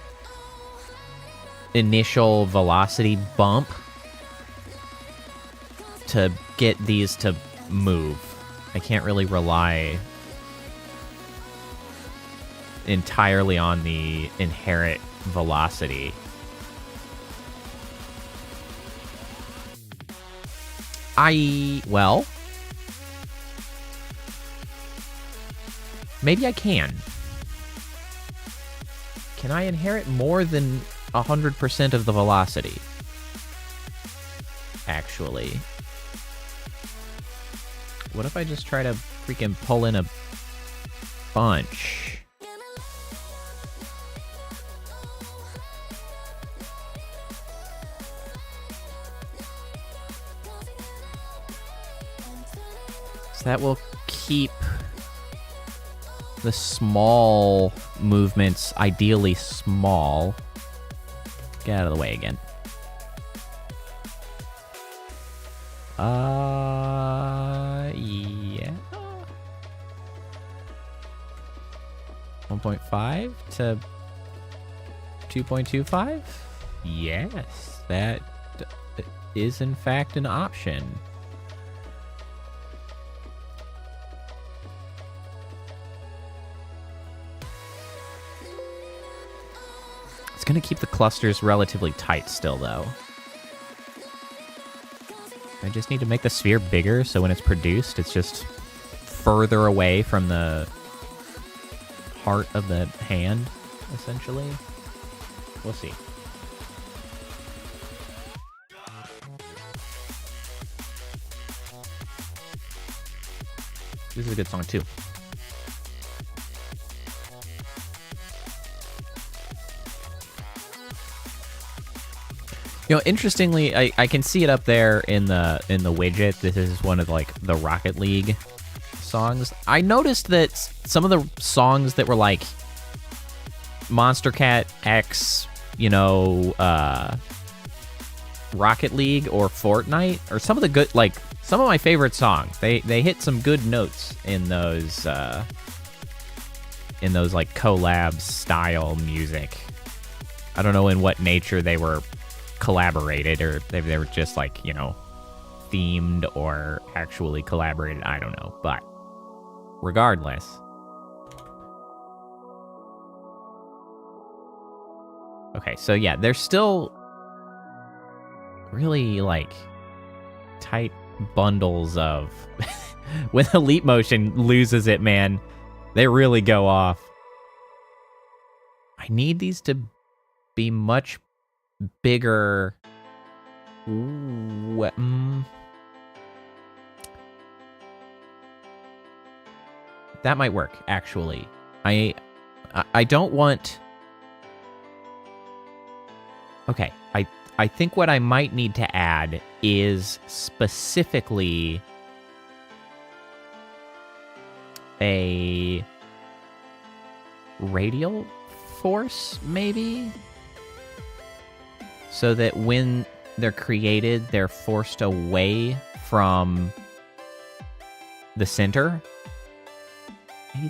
initial velocity bump to get these to move. I can't really rely entirely on the inherent velocity. Well, maybe I can. Can I inherit more than 100% of the velocity? Actually. What if I just try to freaking pull in a bunch? So that will keep the small movements ideally small. Get out of the way again. Yeah. 1.5 to 2.25? Yes, that is in fact an option. It's going to keep the clusters relatively tight still, though. I just need to make the sphere bigger so when it's produced, it's just further away from the heart of the hand, essentially. We'll see. This is a good song, too. You know, interestingly, I can see it up there in the widget. This is one of like the Rocket League songs. I noticed that some of the songs that were like Monster Cat X, you know, Rocket League or Fortnite, or some of the good, like some of my favorite songs, they hit some good notes in those like collab style music. I don't know in what nature they were collaborated, or they were just like, you know, themed or actually collaborated. I don't know, but regardless, okay, so yeah, they're still really like tight bundles of when Elite Motion loses it, man, they really go off. I need these to be much bigger. That might work, actually. I don't want... Okay, I think what I might need to add is specifically a radial force, maybe? So that when they're created, they're forced away from the center. Maybe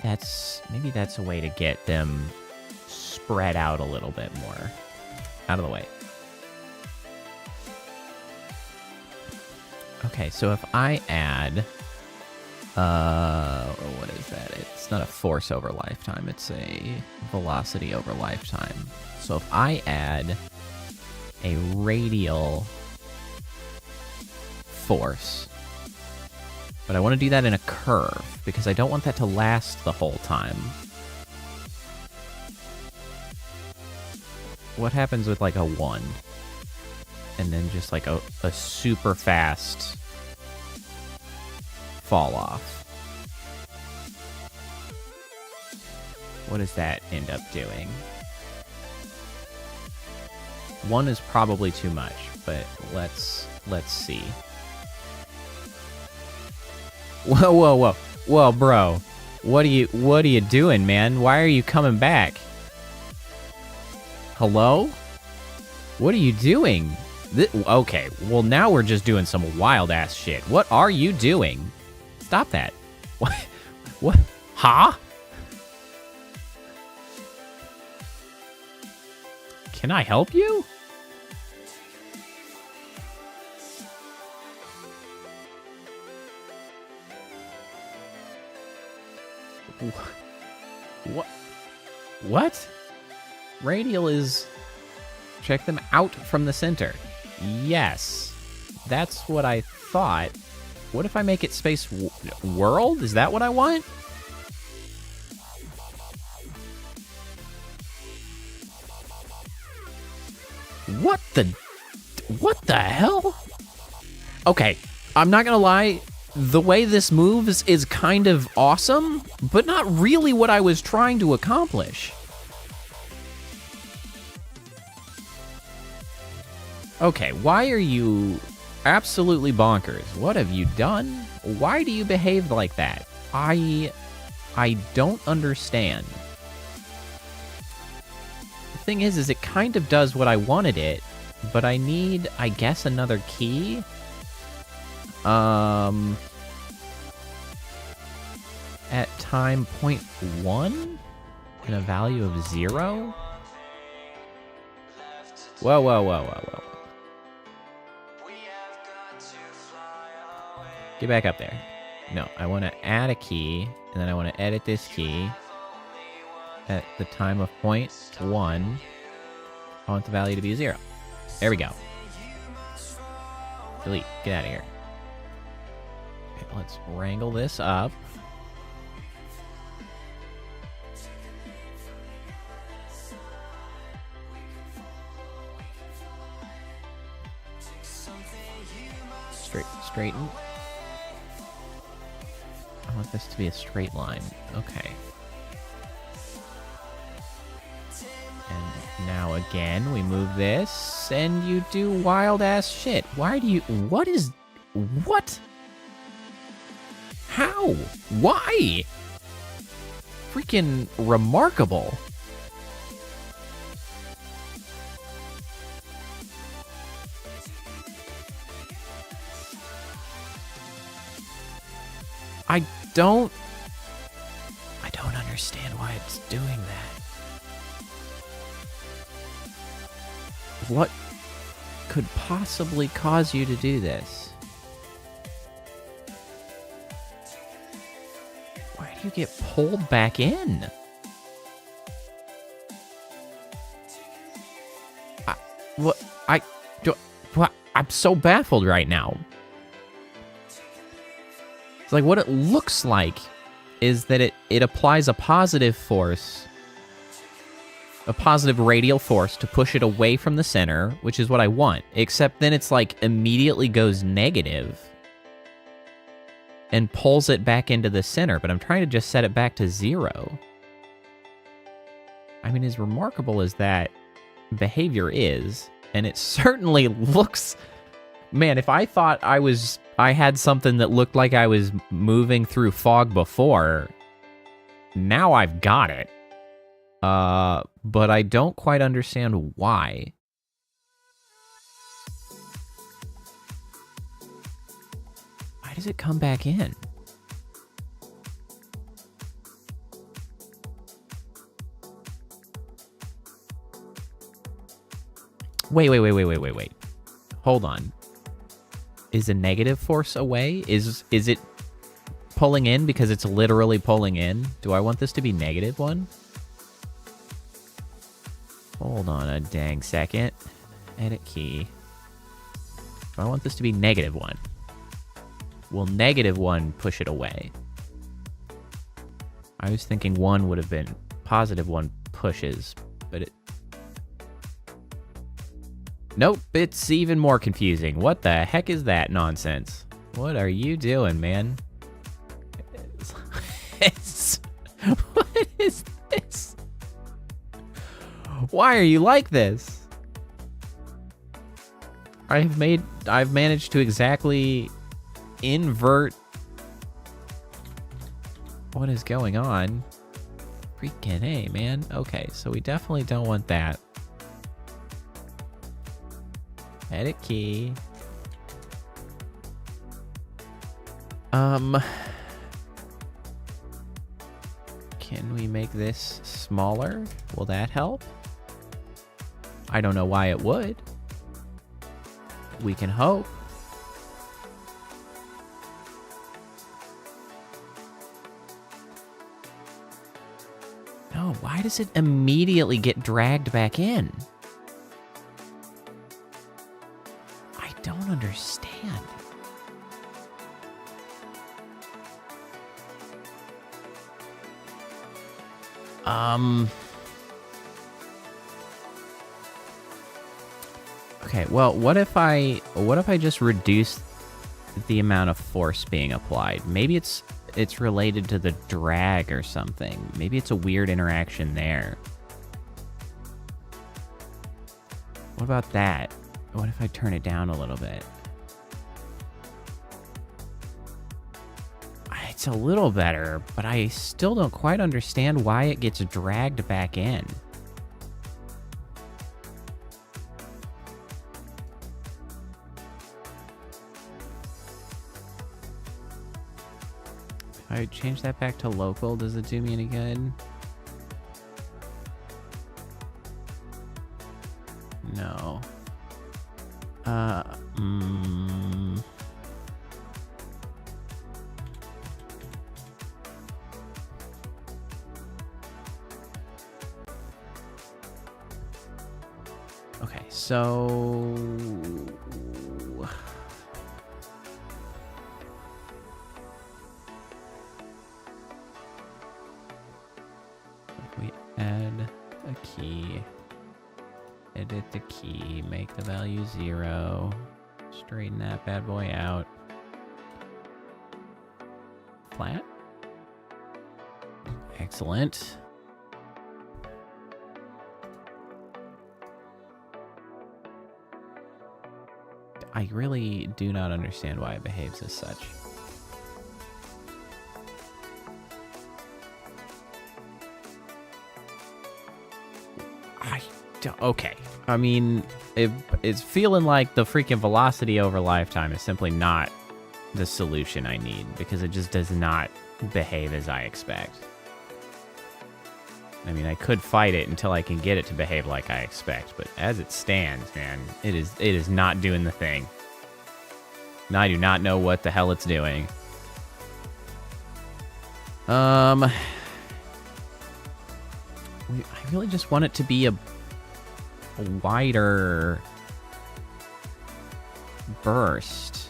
that's a way to get them spread out a little bit more. Out of the way. Okay, so if I add... what is that? It's not a force over lifetime, it's a velocity over lifetime. So if I add a radial force, but I want to do that in a curve, because I don't want that to last the whole time. What happens with like a 1? And then just like a super fast fall off. What does that end up doing? 1 is probably too much, but let's see. Whoa, bro. What are you doing, man? Why are you coming back? Hello? What are you doing? Okay, well now we're just doing some wild ass shit. What are you doing? Stop that. What? Huh? Can I help you? What? Radial is... Check them out from the center. Yes. That's what I thought. What if I make it space world? Is that what I want? What the hell? Okay, I'm not gonna lie. The way this moves is kind of awesome, but not really what I was trying to accomplish. Okay, why are you absolutely bonkers? What have you done? Why do you behave like that? I don't understand. The thing is it kind of does what I wanted it, but I need, I guess, another key. At time 0.1 and a value of 0? Whoa. Get back up there. No, I want to add a key, and then I want to edit this key at the time of 0.1. I want the value to be 0. There we go. Delete. Get out of here. Okay, let's wrangle this up. Straighten. I want this to be a straight line. Okay. And now again, we move this, and you do wild ass shit. Why do you... What? How? Why? Freaking remarkable. I don't understand why it's doing that. What could possibly cause you to do this? Why do you get pulled back in? I'm so baffled right now. It's like what it looks like is that it applies a positive force, a positive radial force to push it away from the center, which is what I want. Except then it's like immediately goes negative and pulls it back into the center, but I'm trying to just set it back to 0. I mean, as remarkable as that behavior is, and it certainly looks... Man, if I thought I had something that looked like I was moving through fog before, now I've got it. But I don't quite understand why. Why does it come back in? Wait. Hold on. Is a negative force away? Is it pulling in because it's literally pulling in? Do I want this to be -1? Hold on a dang second. Edit key. Do I want this to be -1? Will -1 push it away? I was thinking 1 would have been +1 pushes, but it... Nope, it's even more confusing. What the heck is that nonsense? What are you doing, man? What is this? Why are you like this? I've managed to exactly invert what is going on. Freaking A, man. Okay, so we definitely don't want that. Edit key. Can we make this smaller? Will that help? I don't know why it would. We can hope. No, why does it immediately get dragged back in? I don't understand. Okay, well, what if I just reduce the amount of force being applied? Maybe it's related to the drag or something. Maybe it's a weird interaction there. What about that? What if I turn it down a little bit? It's a little better, but I still don't quite understand why it gets dragged back in. If I change that back to local, does it do me any good? No. Okay, so If we add a key, edit the key, make the value 0, straighten that bad boy out. Flat. Excellent. I really do not understand why it behaves as such. Okay. I mean, it's feeling like the freaking velocity over lifetime is simply not the solution I need, because it just does not behave as I expect. I mean, I could fight it until I can get it to behave like I expect, but as it stands, man, it is not doing the thing. And I do not know what the hell it's doing. I really just want it to be a wider burst.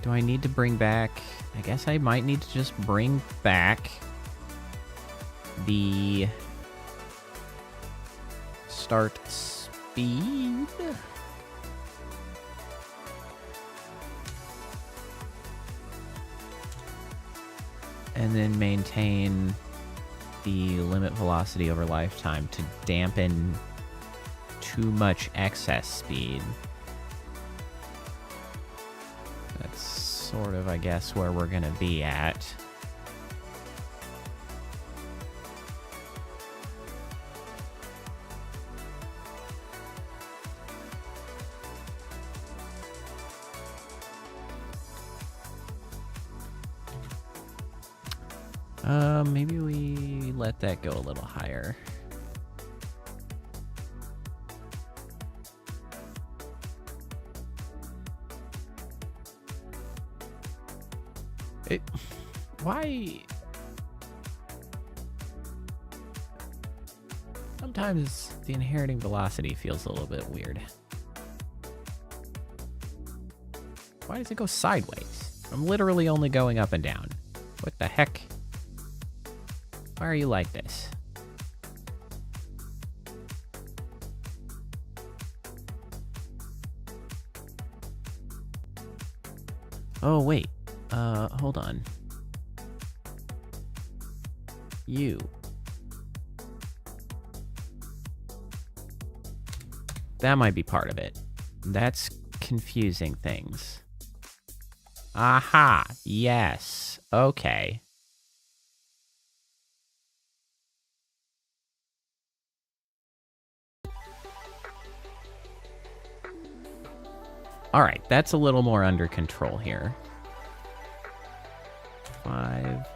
Do I need to bring back... I guess I might need to just bring back the start speed. And then maintain the limit velocity over lifetime to dampen too much excess speed. That's sort of, I guess, where we're gonna be at. Maybe we let that go a little higher. Why? Sometimes the inheriting velocity feels a little bit weird. Why does it go sideways? I'm literally only going up and down. What the heck? Why are you like this? Oh, wait. Hold on. You. That might be part of it. That's confusing things. Aha! Yes. Okay. Alright, that's a little more under control here. 5,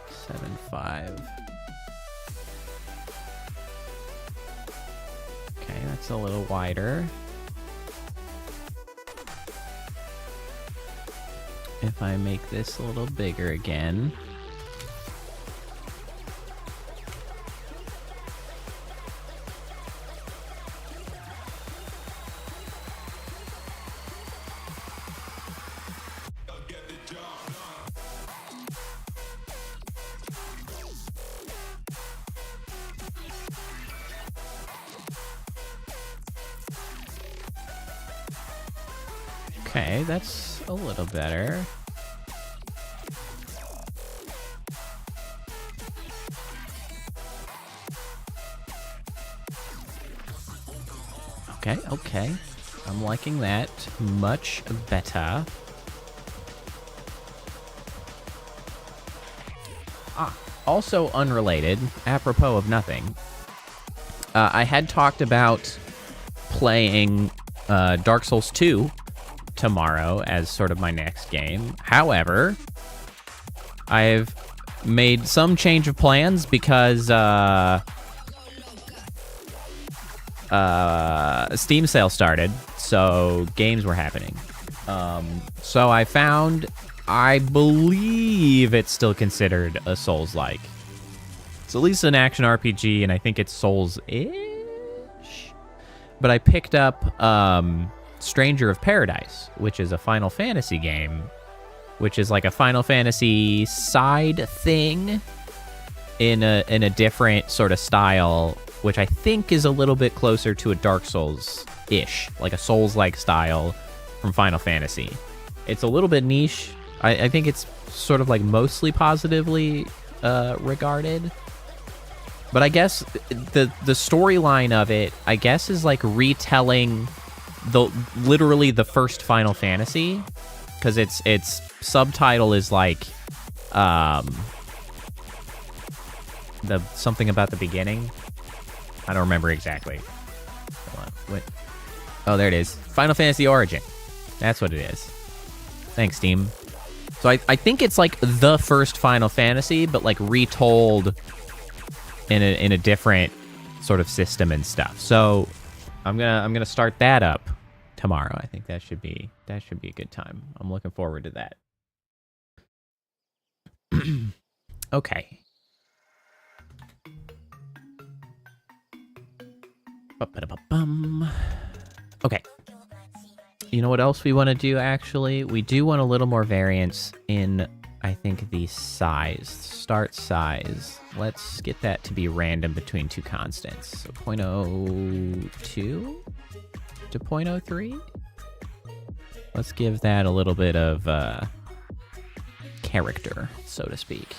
7, 5. Okay, that's a little wider. If I make this a little bigger again. Okay, that's a little better. Okay. I'm liking that much better. Also unrelated, apropos of nothing. I had talked about playing Dark Souls 2 tomorrow as sort of my next game. However, I've made some change of plans because Steam sale started, so games were happening. So I found, I believe it's still considered a Souls-like. It's at least an action RPG, and I think it's Souls-ish. But I picked up Stranger of Paradise, which is a Final Fantasy game which is like a Final Fantasy side thing in a different sort of style, which I think is a little bit closer to a Dark Souls-ish, like a Souls-like style from Final Fantasy. It's a little bit niche. I think it's sort of like mostly positively regarded. But I guess the storyline of it, I guess, is like retelling literally the first Final Fantasy, because its subtitle is like the something about the beginning. I don't remember exactly. Hold on. What? Oh, there it is. Final Fantasy Origin. That's what it is. Thanks, Steam. So I think it's like the first Final Fantasy, but like retold in a different sort of system and stuff. So I'm gonna start that up tomorrow. I think that should be a good time. I'm looking forward to that. Okay. Okay. You know what else we want to do, actually? We do want a little more variance in, I think, the size. Start size. Let's get that to be random between two constants. So 0.02 to 0.03? Let's give that a little bit of character, so to speak.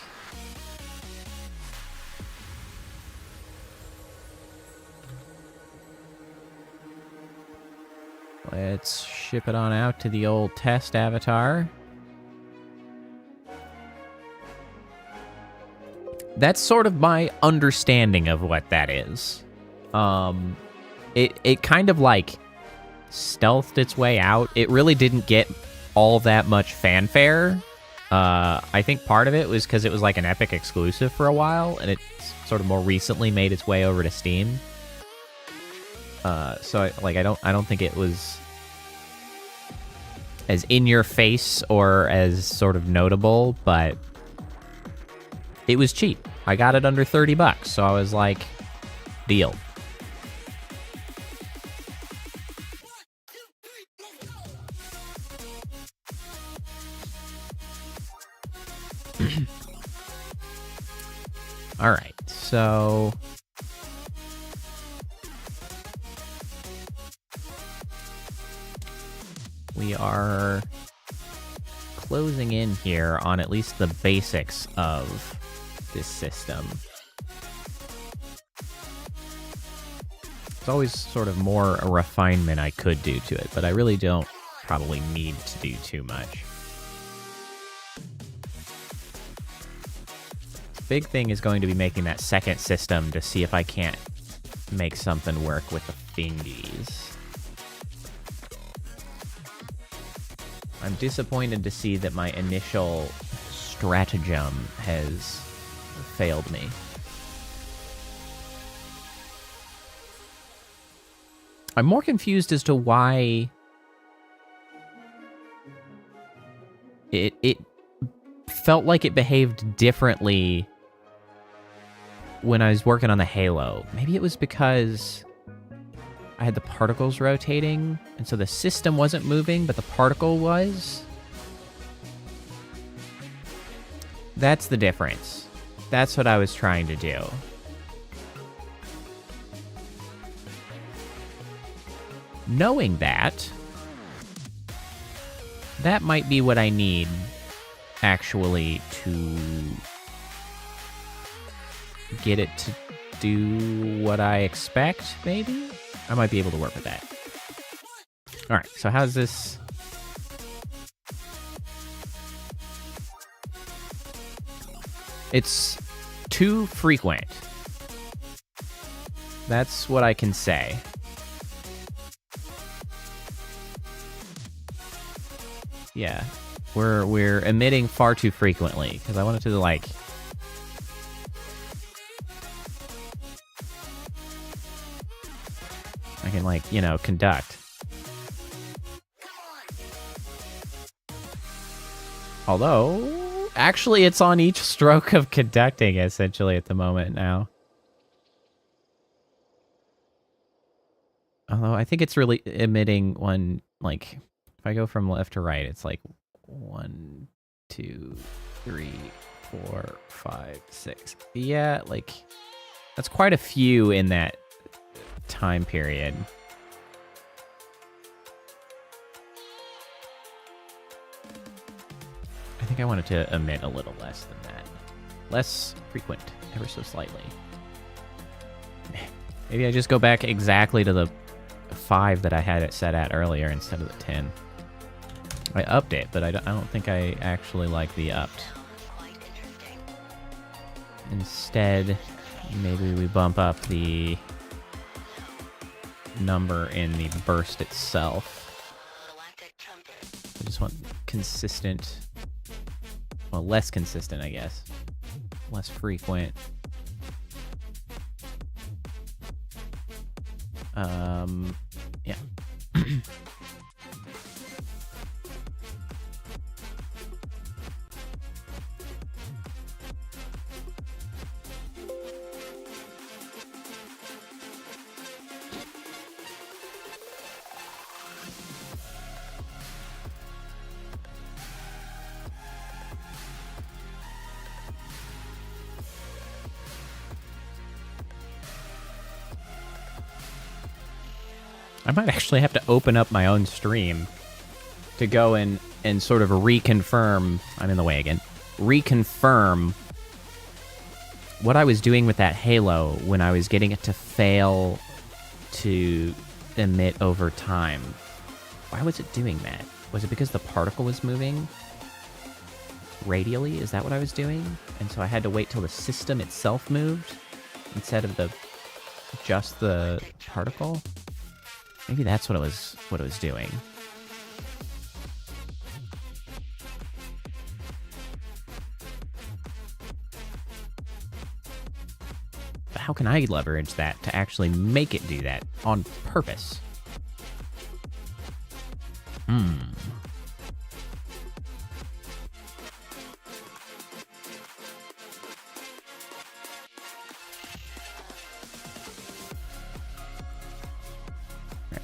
Let's ship it on out to the old test avatar. That's sort of my understanding of what that is. It kind of like stealthed its way out. It really didn't get all that much fanfare. I think part of it was because it was like an Epic exclusive for a while, and it sort of more recently made its way over to Steam. So I don't think it was as in your face or as sort of notable, but it was cheap. I got it under $30, so I was like, deal. All right, so we are closing in here on at least the basics of this system. There's always sort of more a refinement I could do to it, but I really don't probably need to do too much. Big thing is going to be making that second system to see if I can't make something work with the fingies. I'm disappointed to see that my initial stratagem has failed me. I'm more confused as to why it felt like it behaved differently when I was working on the Halo. Maybe it was because I had the particles rotating, and so the system wasn't moving, but the particle was. That's the difference. That's what I was trying to do. Knowing that, that might be what I need, actually, to get it to do what I expect, maybe? I might be able to work with that. All right, so how's this? It's too frequent. That's what I can say. Yeah, we're emitting far too frequently because I wanted to like. I can, like, you know, conduct. Although, actually, it's on each stroke of conducting, essentially, at the moment now. Although, I think it's really emitting one, like, if I go from left to right, it's like 1, 2, 3, 4, 5, 6. Yeah, like that's quite a few in that time period. I think I wanted to emit a little less than that. Less frequent, ever so slightly. Maybe I just go back exactly to the 5 that I had it set at earlier instead of the 10. I upped it, but I don't think I actually like the upped. Instead, maybe we bump up the number in the burst itself. I just want consistent, well, less consistent, I guess. Less frequent. Yeah. I might actually have to open up my own stream to go and sort of reconfirm. I'm in the way again. Reconfirm what I was doing with that halo when I was getting it to fail to emit over time. Why was it doing that? Was it because the particle was moving radially? Is that what I was doing? And so I had to wait till the system itself moved instead of just the particle? Maybe that's what it was doing. But how can I leverage that to actually make it do that on purpose?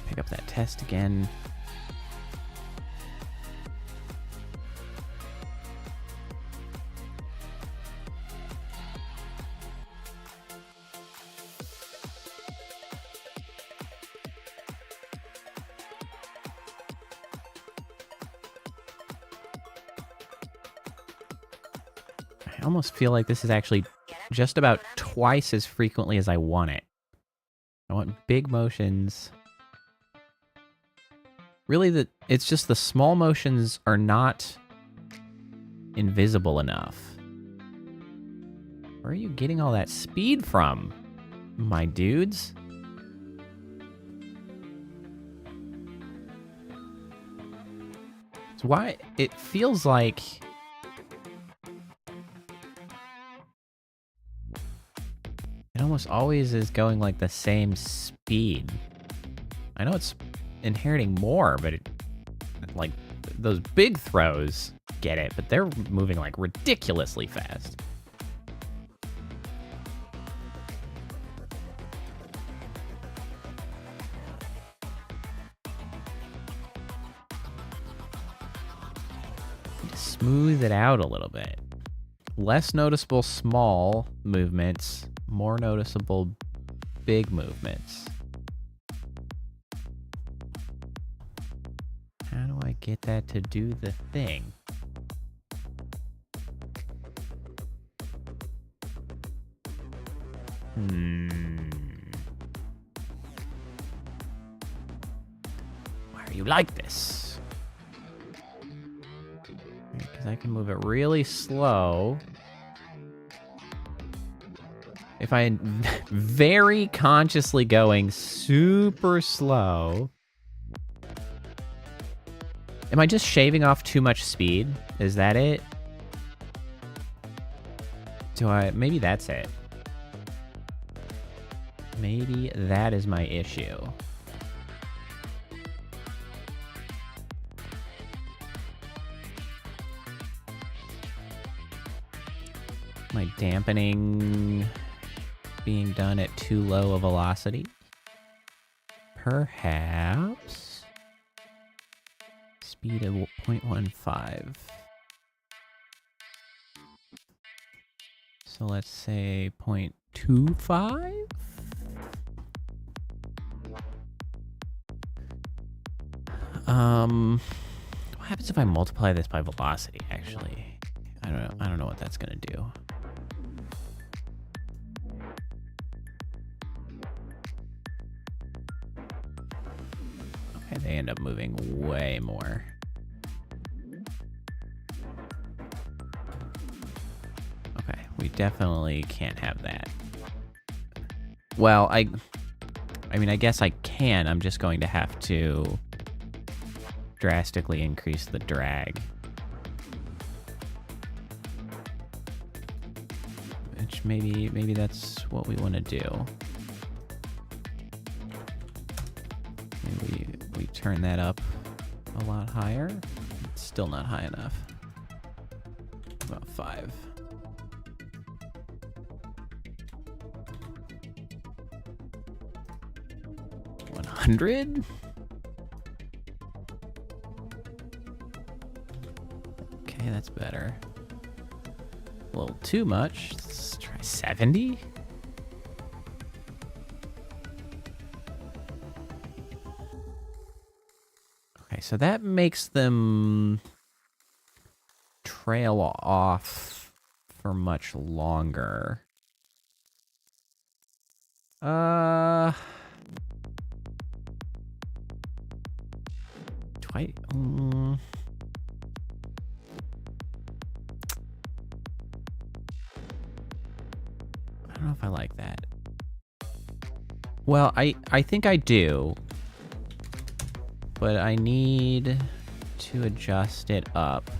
Pick up that test again. I almost feel like this is actually just about twice as frequently as I want it. I want big motions. Really, it's just the small motions are not invisible enough. Where are you getting all that speed from, my dudes? It's why it feels like it almost always is going like the same speed. I know it's inheriting more, but like those big throws get it, but they're moving like ridiculously fast. Smooth it out a little bit. Less noticeable small movements, more noticeable big movements. How do I get that to do the thing? Why are you like this? Because I can move it really slow. If I'm very consciously going super slow. Am I just shaving off too much speed? Is that it? Maybe that's it. Maybe that is my issue. My dampening being done at too low a velocity? Perhaps. Speed of 0.15. So let's say 0.25? What happens if I multiply this by velocity, actually? I don't know. I don't know what that's going to do. Okay, they end up moving way more. Okay, we definitely can't have that. Well, I mean, I guess I can. I'm just going to have to drastically increase the drag. Which maybe that's what we want to do. Maybe we turn that up a lot higher. It's still not high enough. About 5. $100? Okay, that's better. A little too much. Let's try 70. Okay, so that makes them trail off for much longer. I don't know if I like that. Well, I think I do. But I need to adjust it up.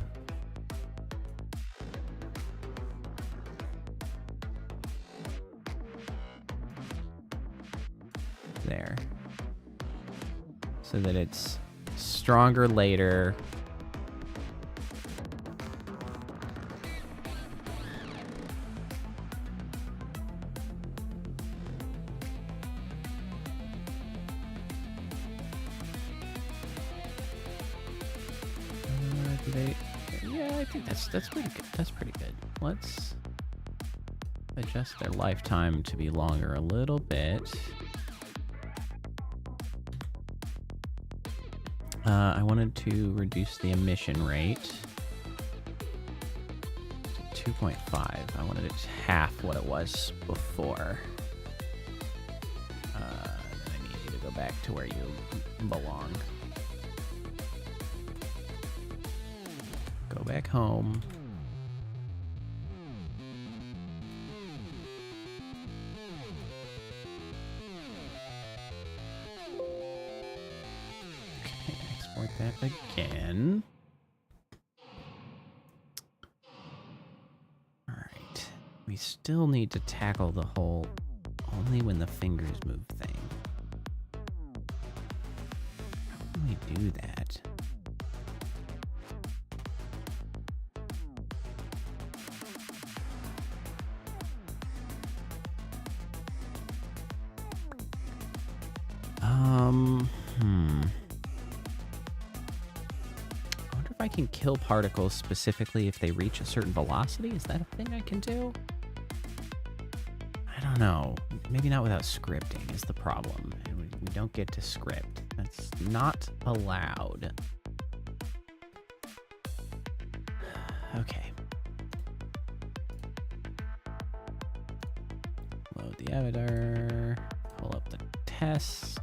There. So that it's stronger later. Yeah, I think that's pretty good. That's pretty good. Let's adjust their lifetime to be longer a little bit. I wanted to reduce the emission rate to 2.5. I wanted it to half what it was before. Then I need you to go back to where you belong. Go back home. Okay, export that again. All right. We still need to tackle the whole only when the fingers move thing. How can we do that? I wonder if I can kill particles specifically if they reach a certain velocity. Is that a thing I can do? I don't know. Maybe not without scripting is the problem. And we don't get to script. That's not allowed. Okay. Load the editor. Pull up the test.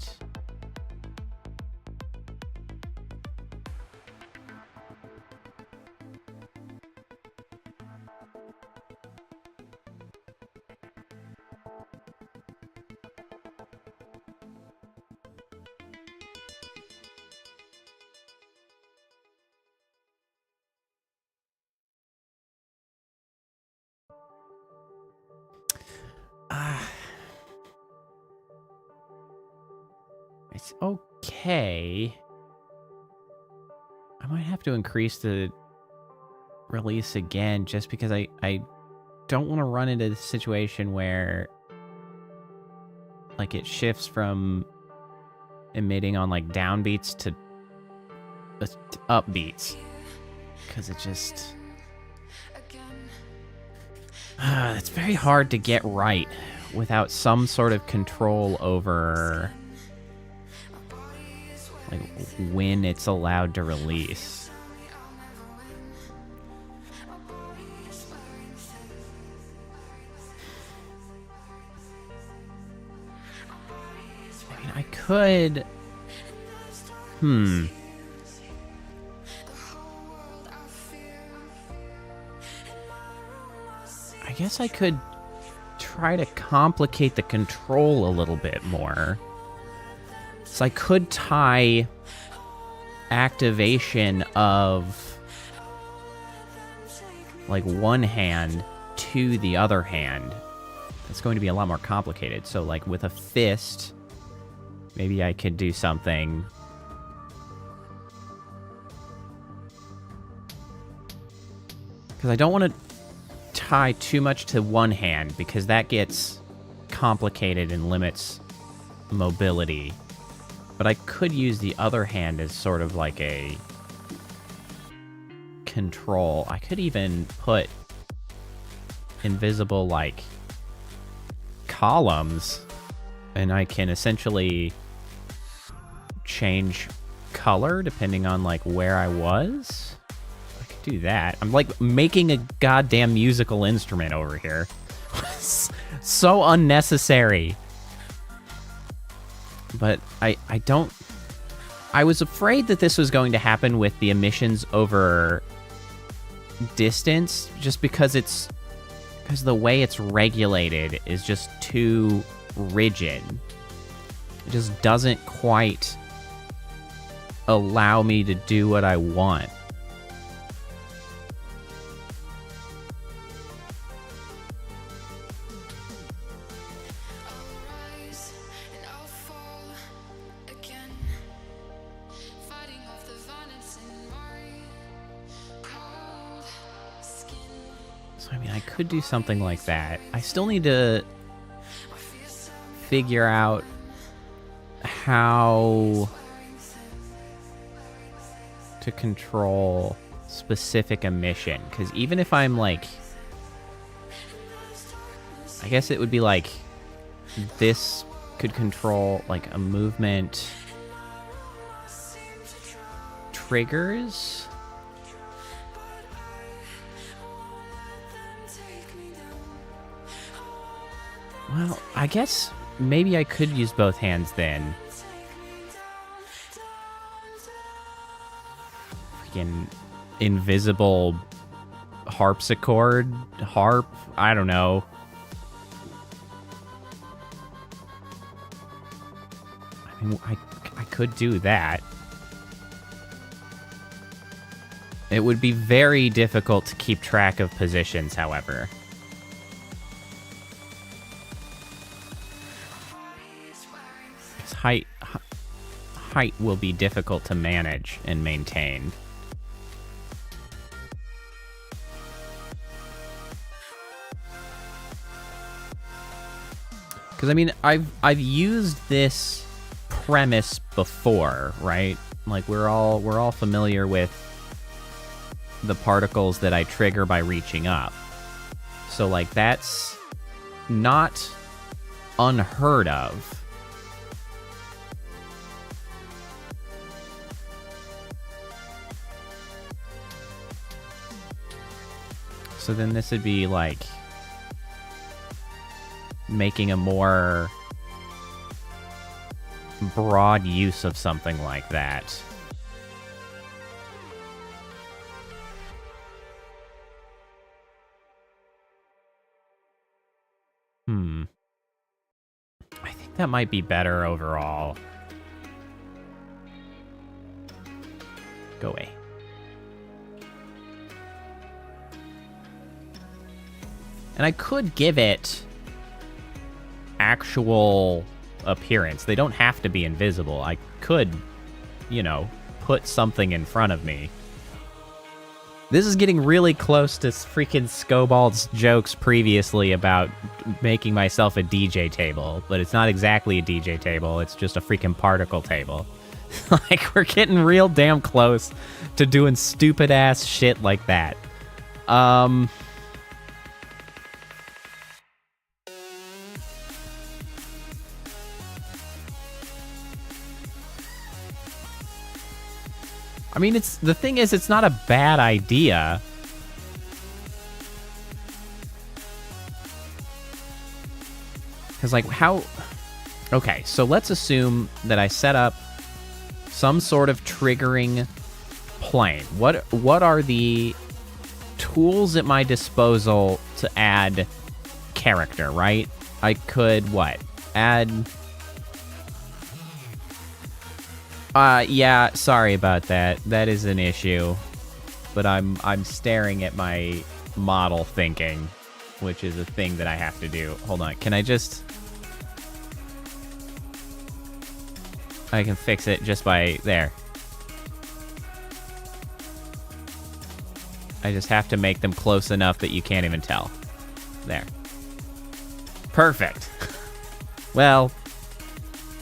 It's okay. I might have to increase the release again just because I don't want to run into the situation where like it shifts from emitting on like downbeats to upbeats because it just It's very hard to get right without some sort of control over, like, when it's allowed to release. I mean, I could... I guess I could try to complicate the control a little bit more. So I could tie activation of, like, one hand to the other hand. That's going to be a lot more complicated. So, like, with a fist, maybe I could do something. Because I don't want to tie too much to one hand, because that gets complicated and limits mobility. But I could use the other hand as sort of like a control. I could even put invisible, like, columns, and I can essentially change color depending on, like, where I was. I could do that. I'm, like, making a goddamn musical instrument over here. So unnecessary. But I don't... I was afraid that this was going to happen with the emissions over distance, just because it's... because the way it's regulated is just too rigid. It just doesn't quite allow me to do what I want. So, I mean, I could do something like that. I still need to figure out how to control specific emission. Because even if I'm, like... I guess it would be like... this could control, like, a movement... triggers? Well, I guess maybe I could use both hands then. Freaking invisible harpsichord? Harp? I don't know. I mean, I could do that. It would be very difficult to keep track of positions, however. Height will be difficult to manage and maintain. Because I mean, I've used this premise before, right? Like we're all familiar with the particles that I trigger by reaching up. So like that's not unheard of. So then this would be like making a more broad use of something like that. I think that might be better overall. Go away. And I could give it actual appearance. They don't have to be invisible. I could, you know, put something in front of me. This is getting really close to freaking Scobald's jokes previously about making myself a DJ table, but it's not exactly a DJ table. It's just a freaking particle table. Like, we're getting real damn close to doing stupid-ass shit like that. I mean, the thing is, it's not a bad idea. Because, like, how... Okay, so let's assume that I set up some sort of triggering plane. What are the tools at my disposal to add character, right? I could, what? Add... yeah, sorry about that. That is an issue. But I'm staring at my model thinking, which is a thing that I have to do. Hold on, can I just... I can fix it just by... There. I just have to make them close enough that you can't even tell. There. Perfect. Well,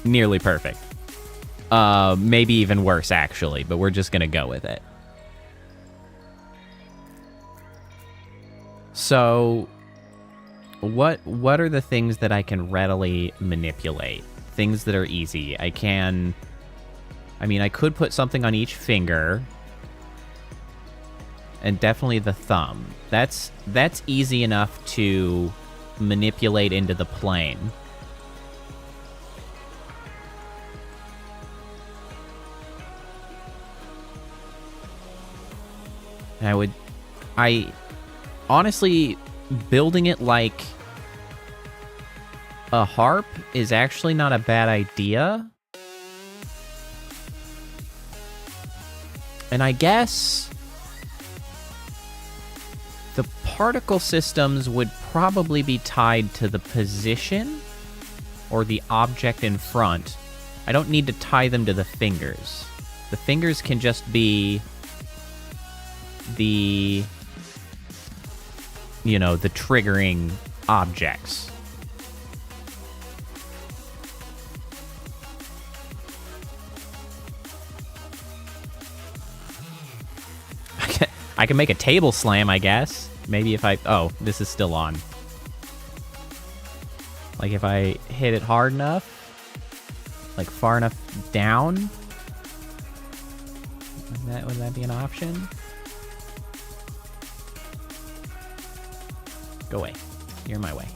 nearly perfect. Maybe even worse, actually, but we're just gonna go with it. So, what are the things that I can readily manipulate? Things that are easy. I mean, I could put something on each finger. And definitely the thumb. That's easy enough to manipulate into the plane. Honestly, building it like a harp is actually not a bad idea. And I guess the particle systems would probably be tied to the position or the object in front. I don't need to tie them to the fingers. The fingers can just be the, you know, the triggering objects. I can make a table slam, I guess. Maybe if I... Oh, this is still on. Like, if I hit it hard enough? Like, far enough down? Would that be an option? Go away. You're in my way.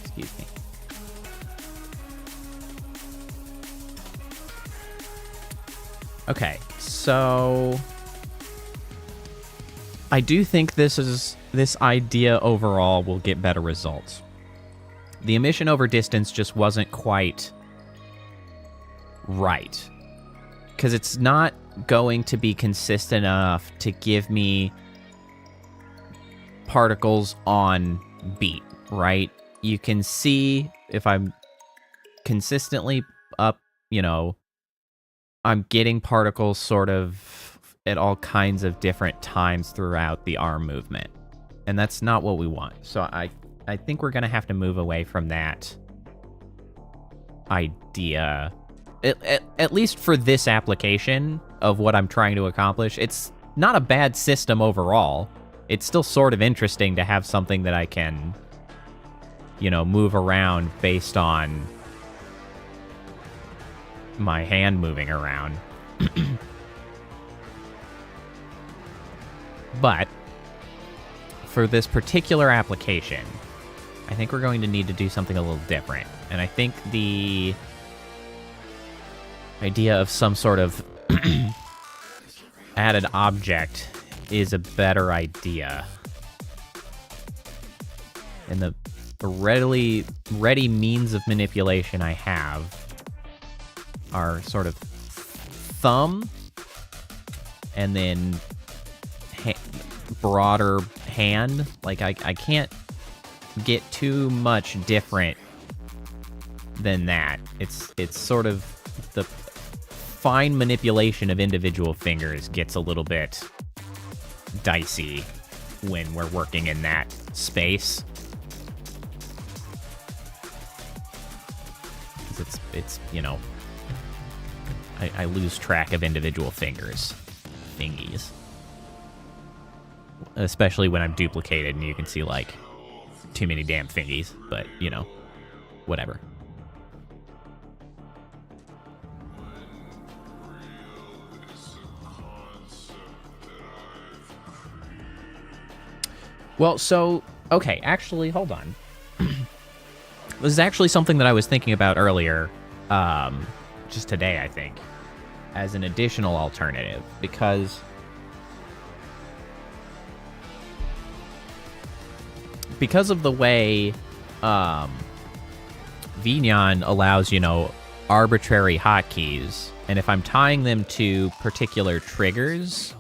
Excuse me. Okay, so... I do think this idea overall will get better results. The emission over distance just wasn't quite right. Because it's not going to be consistent enough to give me particles on beat, right? You can see if I'm consistently up, you know, I'm getting particles sort of at all kinds of different times throughout the arm movement. And that's not what we want. So I think we're going to have to move away from that idea. At least for this application of what I'm trying to accomplish. It's not a bad system overall. It's still sort of interesting to have something that I can, you know, move around based on my hand moving around. But for this particular application, I think we're going to need to do something a little different. And I think the idea of some sort of added object is a better idea. And the ready means of manipulation I have are sort of thumb and then broader hand. Like, I can't get too much different than that. It's sort of the fine manipulation of individual fingers gets a little bit dicey when we're working in that space. It's you know, I lose track of individual fingers. Fingies. Especially when I'm duplicated and you can see, like, too many damn fingies. But, you know, whatever. Well, so, okay, actually, hold on. This is actually something that I was thinking about earlier, just today, I think, as an additional alternative, because of the way vNyan allows, you know, arbitrary hotkeys, and if I'm tying them to particular triggers,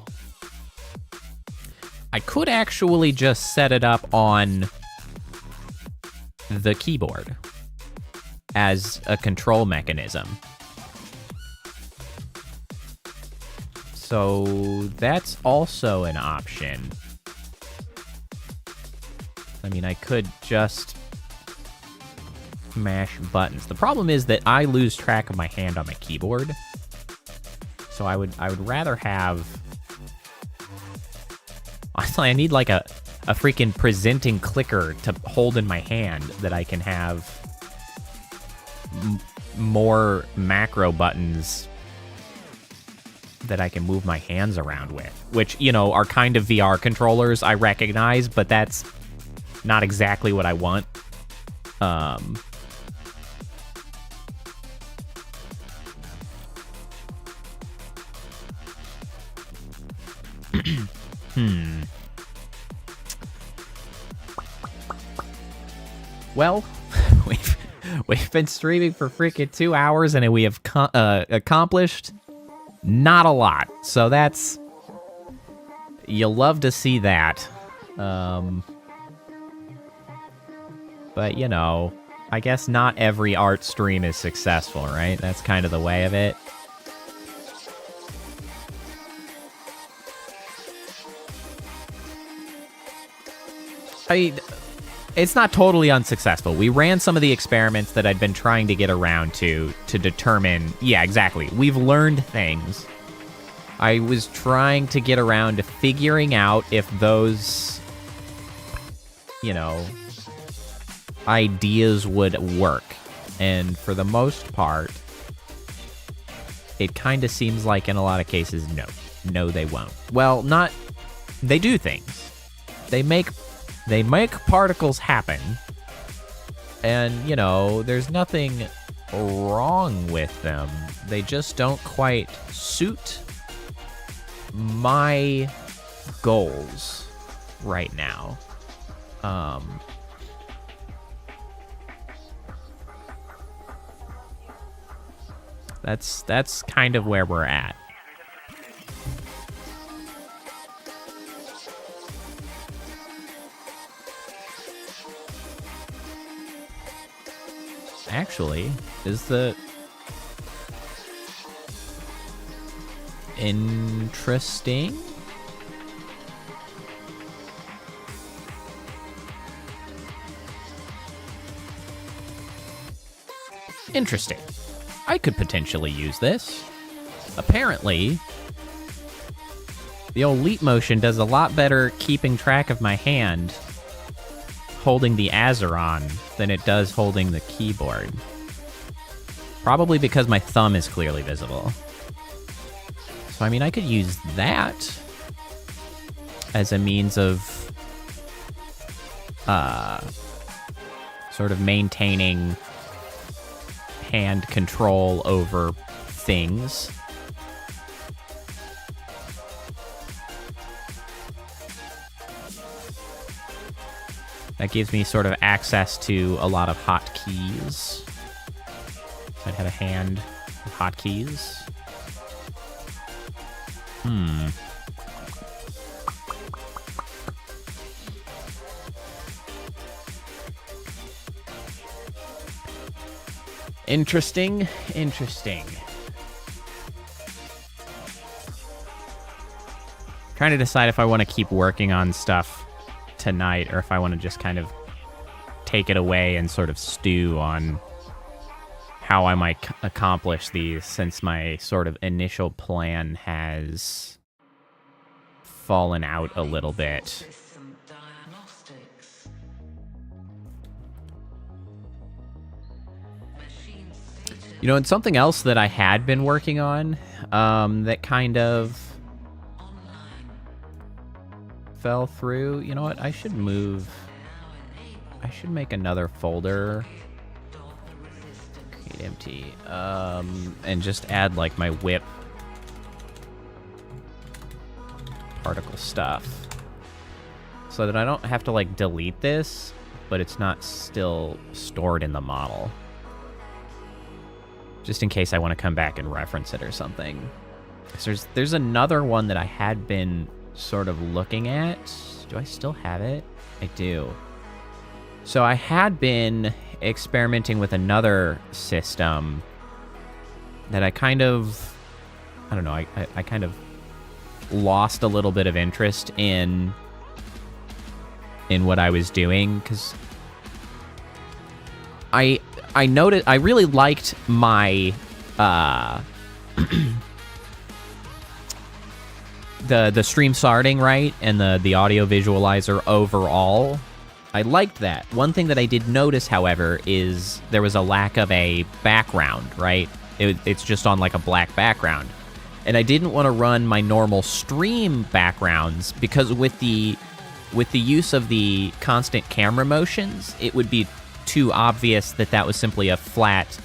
I could actually just set it up on the keyboard as a control mechanism. So that's also an option. I mean, I could just mash buttons. The problem is that I lose track of my hand on my keyboard. So I would rather have... Honestly, I need like a freaking presenting clicker to hold in my hand that I can have more macro buttons that I can move my hands around with. Which, you know, are kind of VR controllers, I recognize, but that's not exactly what I want. Well, we've been streaming for freaking 2 hours, and we have accomplished not a lot. So that's... You'll love to see that. But, you know, I guess not every art stream is successful, right? That's kind of the way of it. It's not totally unsuccessful. We ran some of the experiments that I'd been trying to get around to determine... Yeah, exactly. We've learned things. I was trying to get around to figuring out if those, you know, ideas would work. And for the most part, it kind of seems like in a lot of cases, no. No, they won't. Well, not... They do things. They make particles happen. And, you know, there's nothing wrong with them. They just don't quite suit my goals right now. That's kind of where we're at. Actually, is the interesting? Interesting. I could potentially use this. Apparently, the old leap motion does a lot better keeping track of my hand holding the Azeron than it does holding the keyboard. Probably because my thumb is clearly visible. So, I mean, I could use that as a means of sort of maintaining hand control over things. That gives me sort of access to a lot of hotkeys. So I'd have a hand of hotkeys. Interesting. Trying to decide if I want to keep working on stuff tonight or if I want to just kind of take it away and sort of stew on how I might accomplish these, since my sort of initial plan has fallen out a little bit. You know, and something else that I had been working on that kind of fell through. You know what? I should move. I should make another folder. Create empty. And just add like my whip particle stuff, so that I don't have to like delete this, but it's not still stored in the model. Just in case I want to come back and reference it or something. So there's another one that I had been sort of looking at. Do I still have it? I do. So I had been experimenting with another system that I kind of, I don't know, I kind of lost a little bit of interest in what I was doing, because I noticed I really liked my the stream starting, right, and the audio visualizer overall. I liked that. One thing that I did notice, however, is there was a lack of a background, right? It's just on like a black background. And I didn't want to run my normal stream backgrounds, because with the use of the constant camera motions, it would be too obvious that that was simply a flat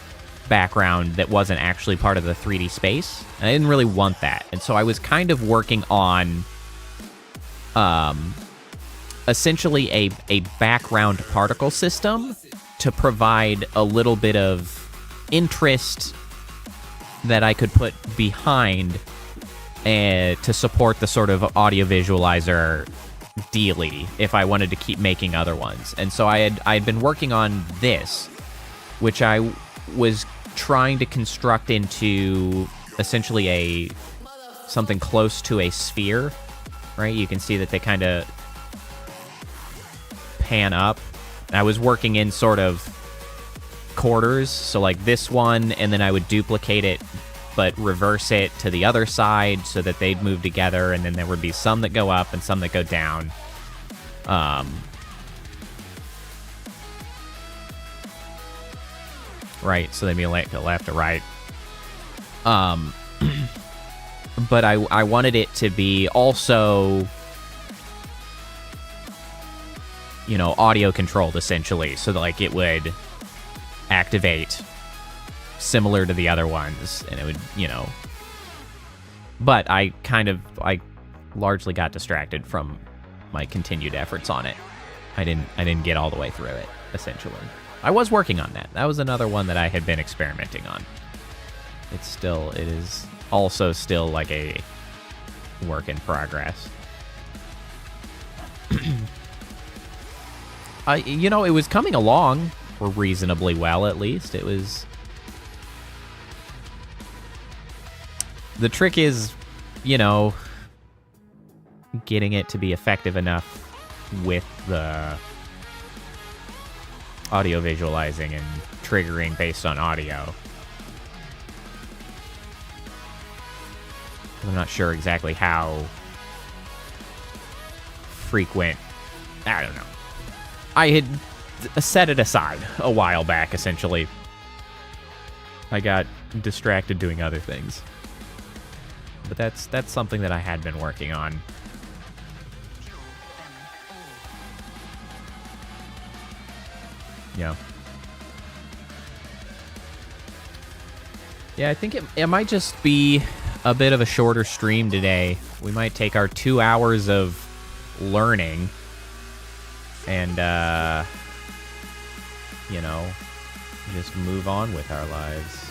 background that wasn't actually part of the 3D space. And I didn't really want that. And so I was kind of working on essentially a background particle system to provide a little bit of interest that I could put behind to support the sort of audio visualizer dealy if I wanted to keep making other ones. And so I had been working on this, which I was trying to construct into essentially something close to a sphere, right? You can see that they kind of pan up. And I was working in sort of quarters, so like this one, and then I would duplicate it but reverse it to the other side so that they'd move together, and then there would be some that go up and some that go down. Right, so they'd be left to right. But I wanted it to be also, you know, audio controlled essentially, so that like it would activate similar to the other ones, and it would, you know. But I largely got distracted from my continued efforts on it. I didn't get all the way through it, essentially. I was working on that. That was another one that I had been experimenting on. It is also still like a work in progress. You know, it was coming along reasonably well, at least. It was. The trick is, you know, getting it to be effective enough with the audio visualizing and triggering based on audio. I'm not sure exactly how frequent. I don't know. I had set it aside a while back, essentially. I got distracted doing other things. But that's something that I had been working on. Yeah. Yeah, I think it might just be a bit of a shorter stream today. We might take our 2 hours of learning and, you know, just move on with our lives.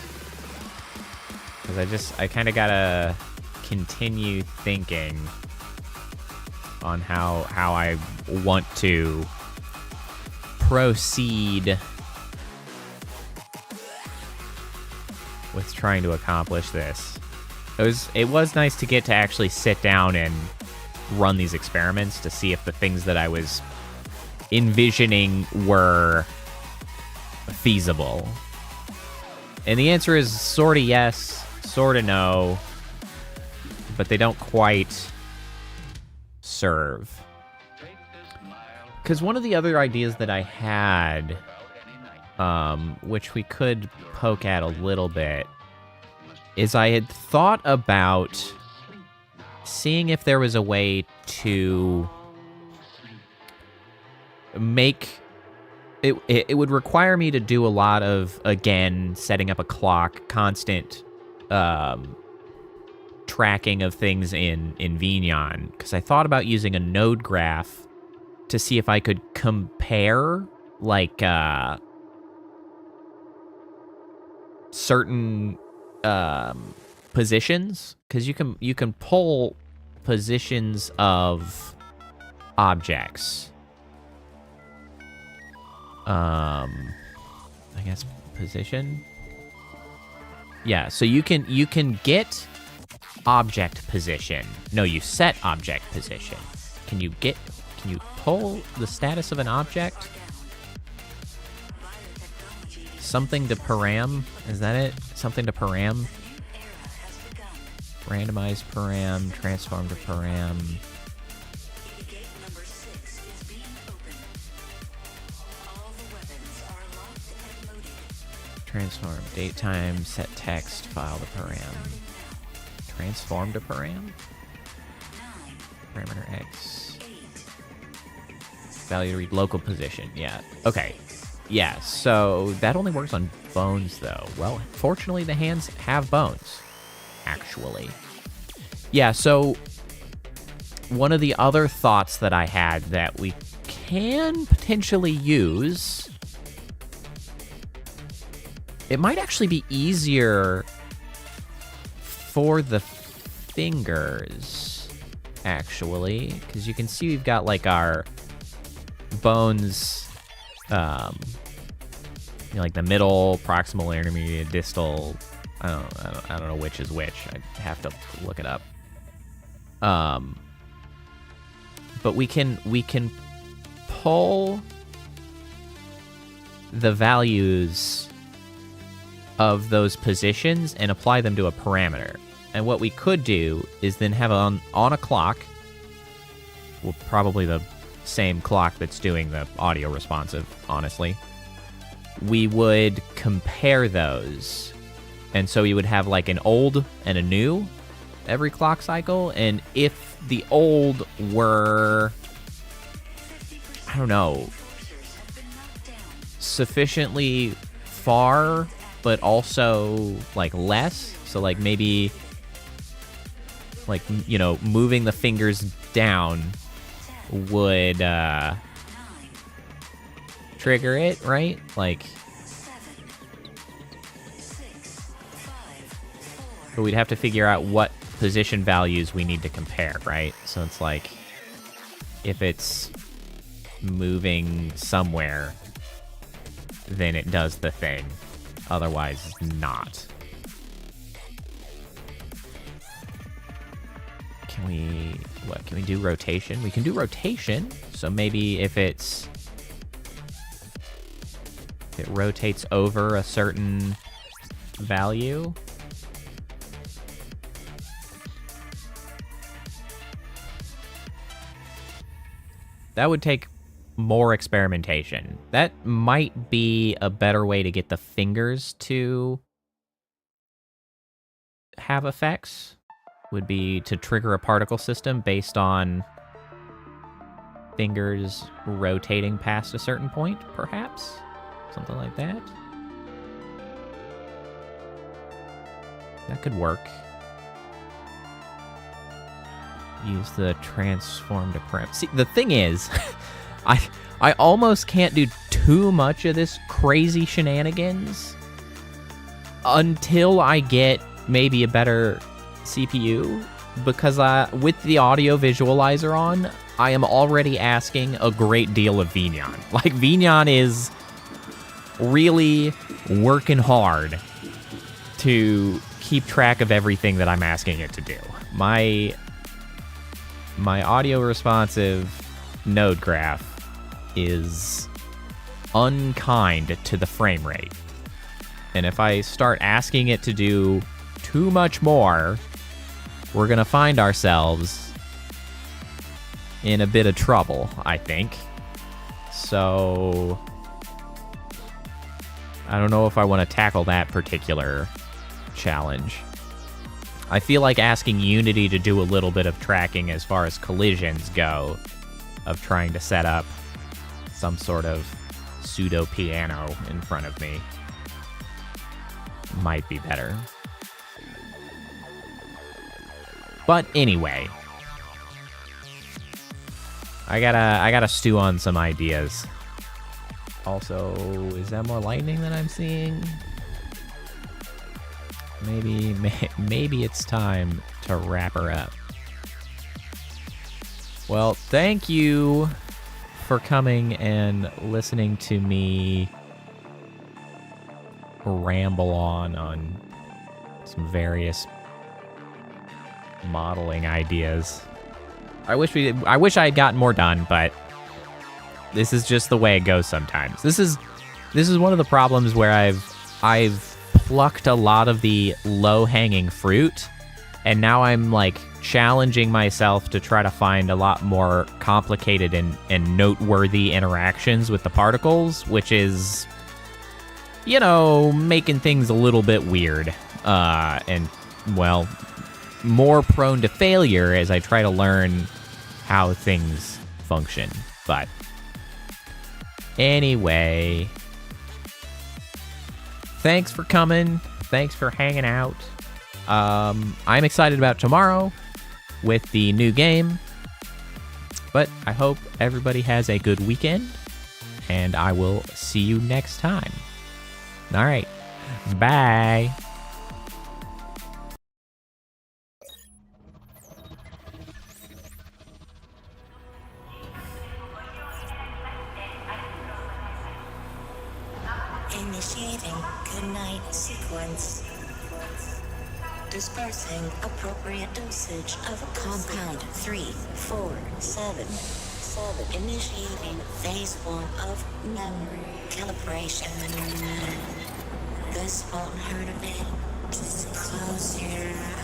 Because I kind of gotta continue thinking on how I want to proceed with trying to accomplish this. It was nice to get to actually sit down and run these experiments to see if the things that I was envisioning were feasible. And the answer is sort of yes, sort of no, but they don't quite serve. Because one of the other ideas that I had, which we could poke at a little bit, is I had thought about seeing if there was a way to make it would require me to do a lot of, again, setting up a clock, constant tracking of things in vneon, because I thought about using a node graph to see if I could compare like certain positions, because you can pull positions of objects. I guess position. Yeah, so you can get object position. No, you set object position. Can you pull the status of an object? Something to param? Is that it? Something to param? Randomize param, transform to param. Transform, date time, set text, file to param. Transform to param? Parameter X. Value to read local position, yeah. Okay. Yeah, so that only works on bones, though. Well, fortunately, the hands have bones, actually. Yeah, so one of the other thoughts that I had that we can potentially use... It might actually be easier for the fingers, actually, because you can see we've got, like, our bones, like the middle, proximal, intermediate, distal. I don't know which is which. I have to look it up. But we can pull the values of those positions and apply them to a parameter. And what we could do is then have on a clock, well, probably the same clock that's doing the audio responsive, honestly. We would compare those. And so we would have like an old and a new every clock cycle. And if the old were, I don't know, sufficiently far, but also like less, so like maybe like, you know, moving the fingers down would trigger it, right? Like, but we'd have to figure out what position values we need to compare, right? So it's like, if it's moving somewhere, then it does the thing. Otherwise, not. Can we do rotation? We can do rotation. So maybe if it rotates over a certain value. That would take more experimentation. That might be a better way to get the fingers to have effects, would be to trigger a particle system based on fingers rotating past a certain point, perhaps? Something like that. That could work. Use the transform to param. See, the thing is, I almost can't do too much of this crazy shenanigans until I get maybe a better CPU, because with the audio visualizer on, I am already asking a great deal of vneon. Like, vneon is really working hard to keep track of everything that I'm asking it to do. My audio responsive node graph is unkind to the frame rate. And if I start asking it to do too much more, we're going to find ourselves in a bit of trouble, I think. So I don't know if I want to tackle that particular challenge. I feel like asking Unity to do a little bit of tracking as far as collisions go, of trying to set up some sort of pseudo piano in front of me might be better. But anyway, I gotta stew on some ideas. Also, is that more lightning that I'm seeing? Maybe it's time to wrap her up. Well, thank you for coming and listening to me ramble on some various modeling ideas. I wish I had gotten more done, but this is just the way it goes sometimes. This is one of the problems where I've plucked a lot of the low-hanging fruit, and now I'm like challenging myself to try to find a lot more complicated and noteworthy interactions with the particles, which is, you know, making things a little bit weird. And, well, more prone to failure as I try to learn how things function. But anyway, thanks for coming. Thanks for hanging out. I'm excited about tomorrow with the new game, but I hope everybody has a good weekend, and I will see you next time. All right, bye. Initiating goodnight sequence. Dispersing appropriate dosage of compound 347. Initiating phase 1 of memory calibration. This won't hurt a bit. Just close your eyes.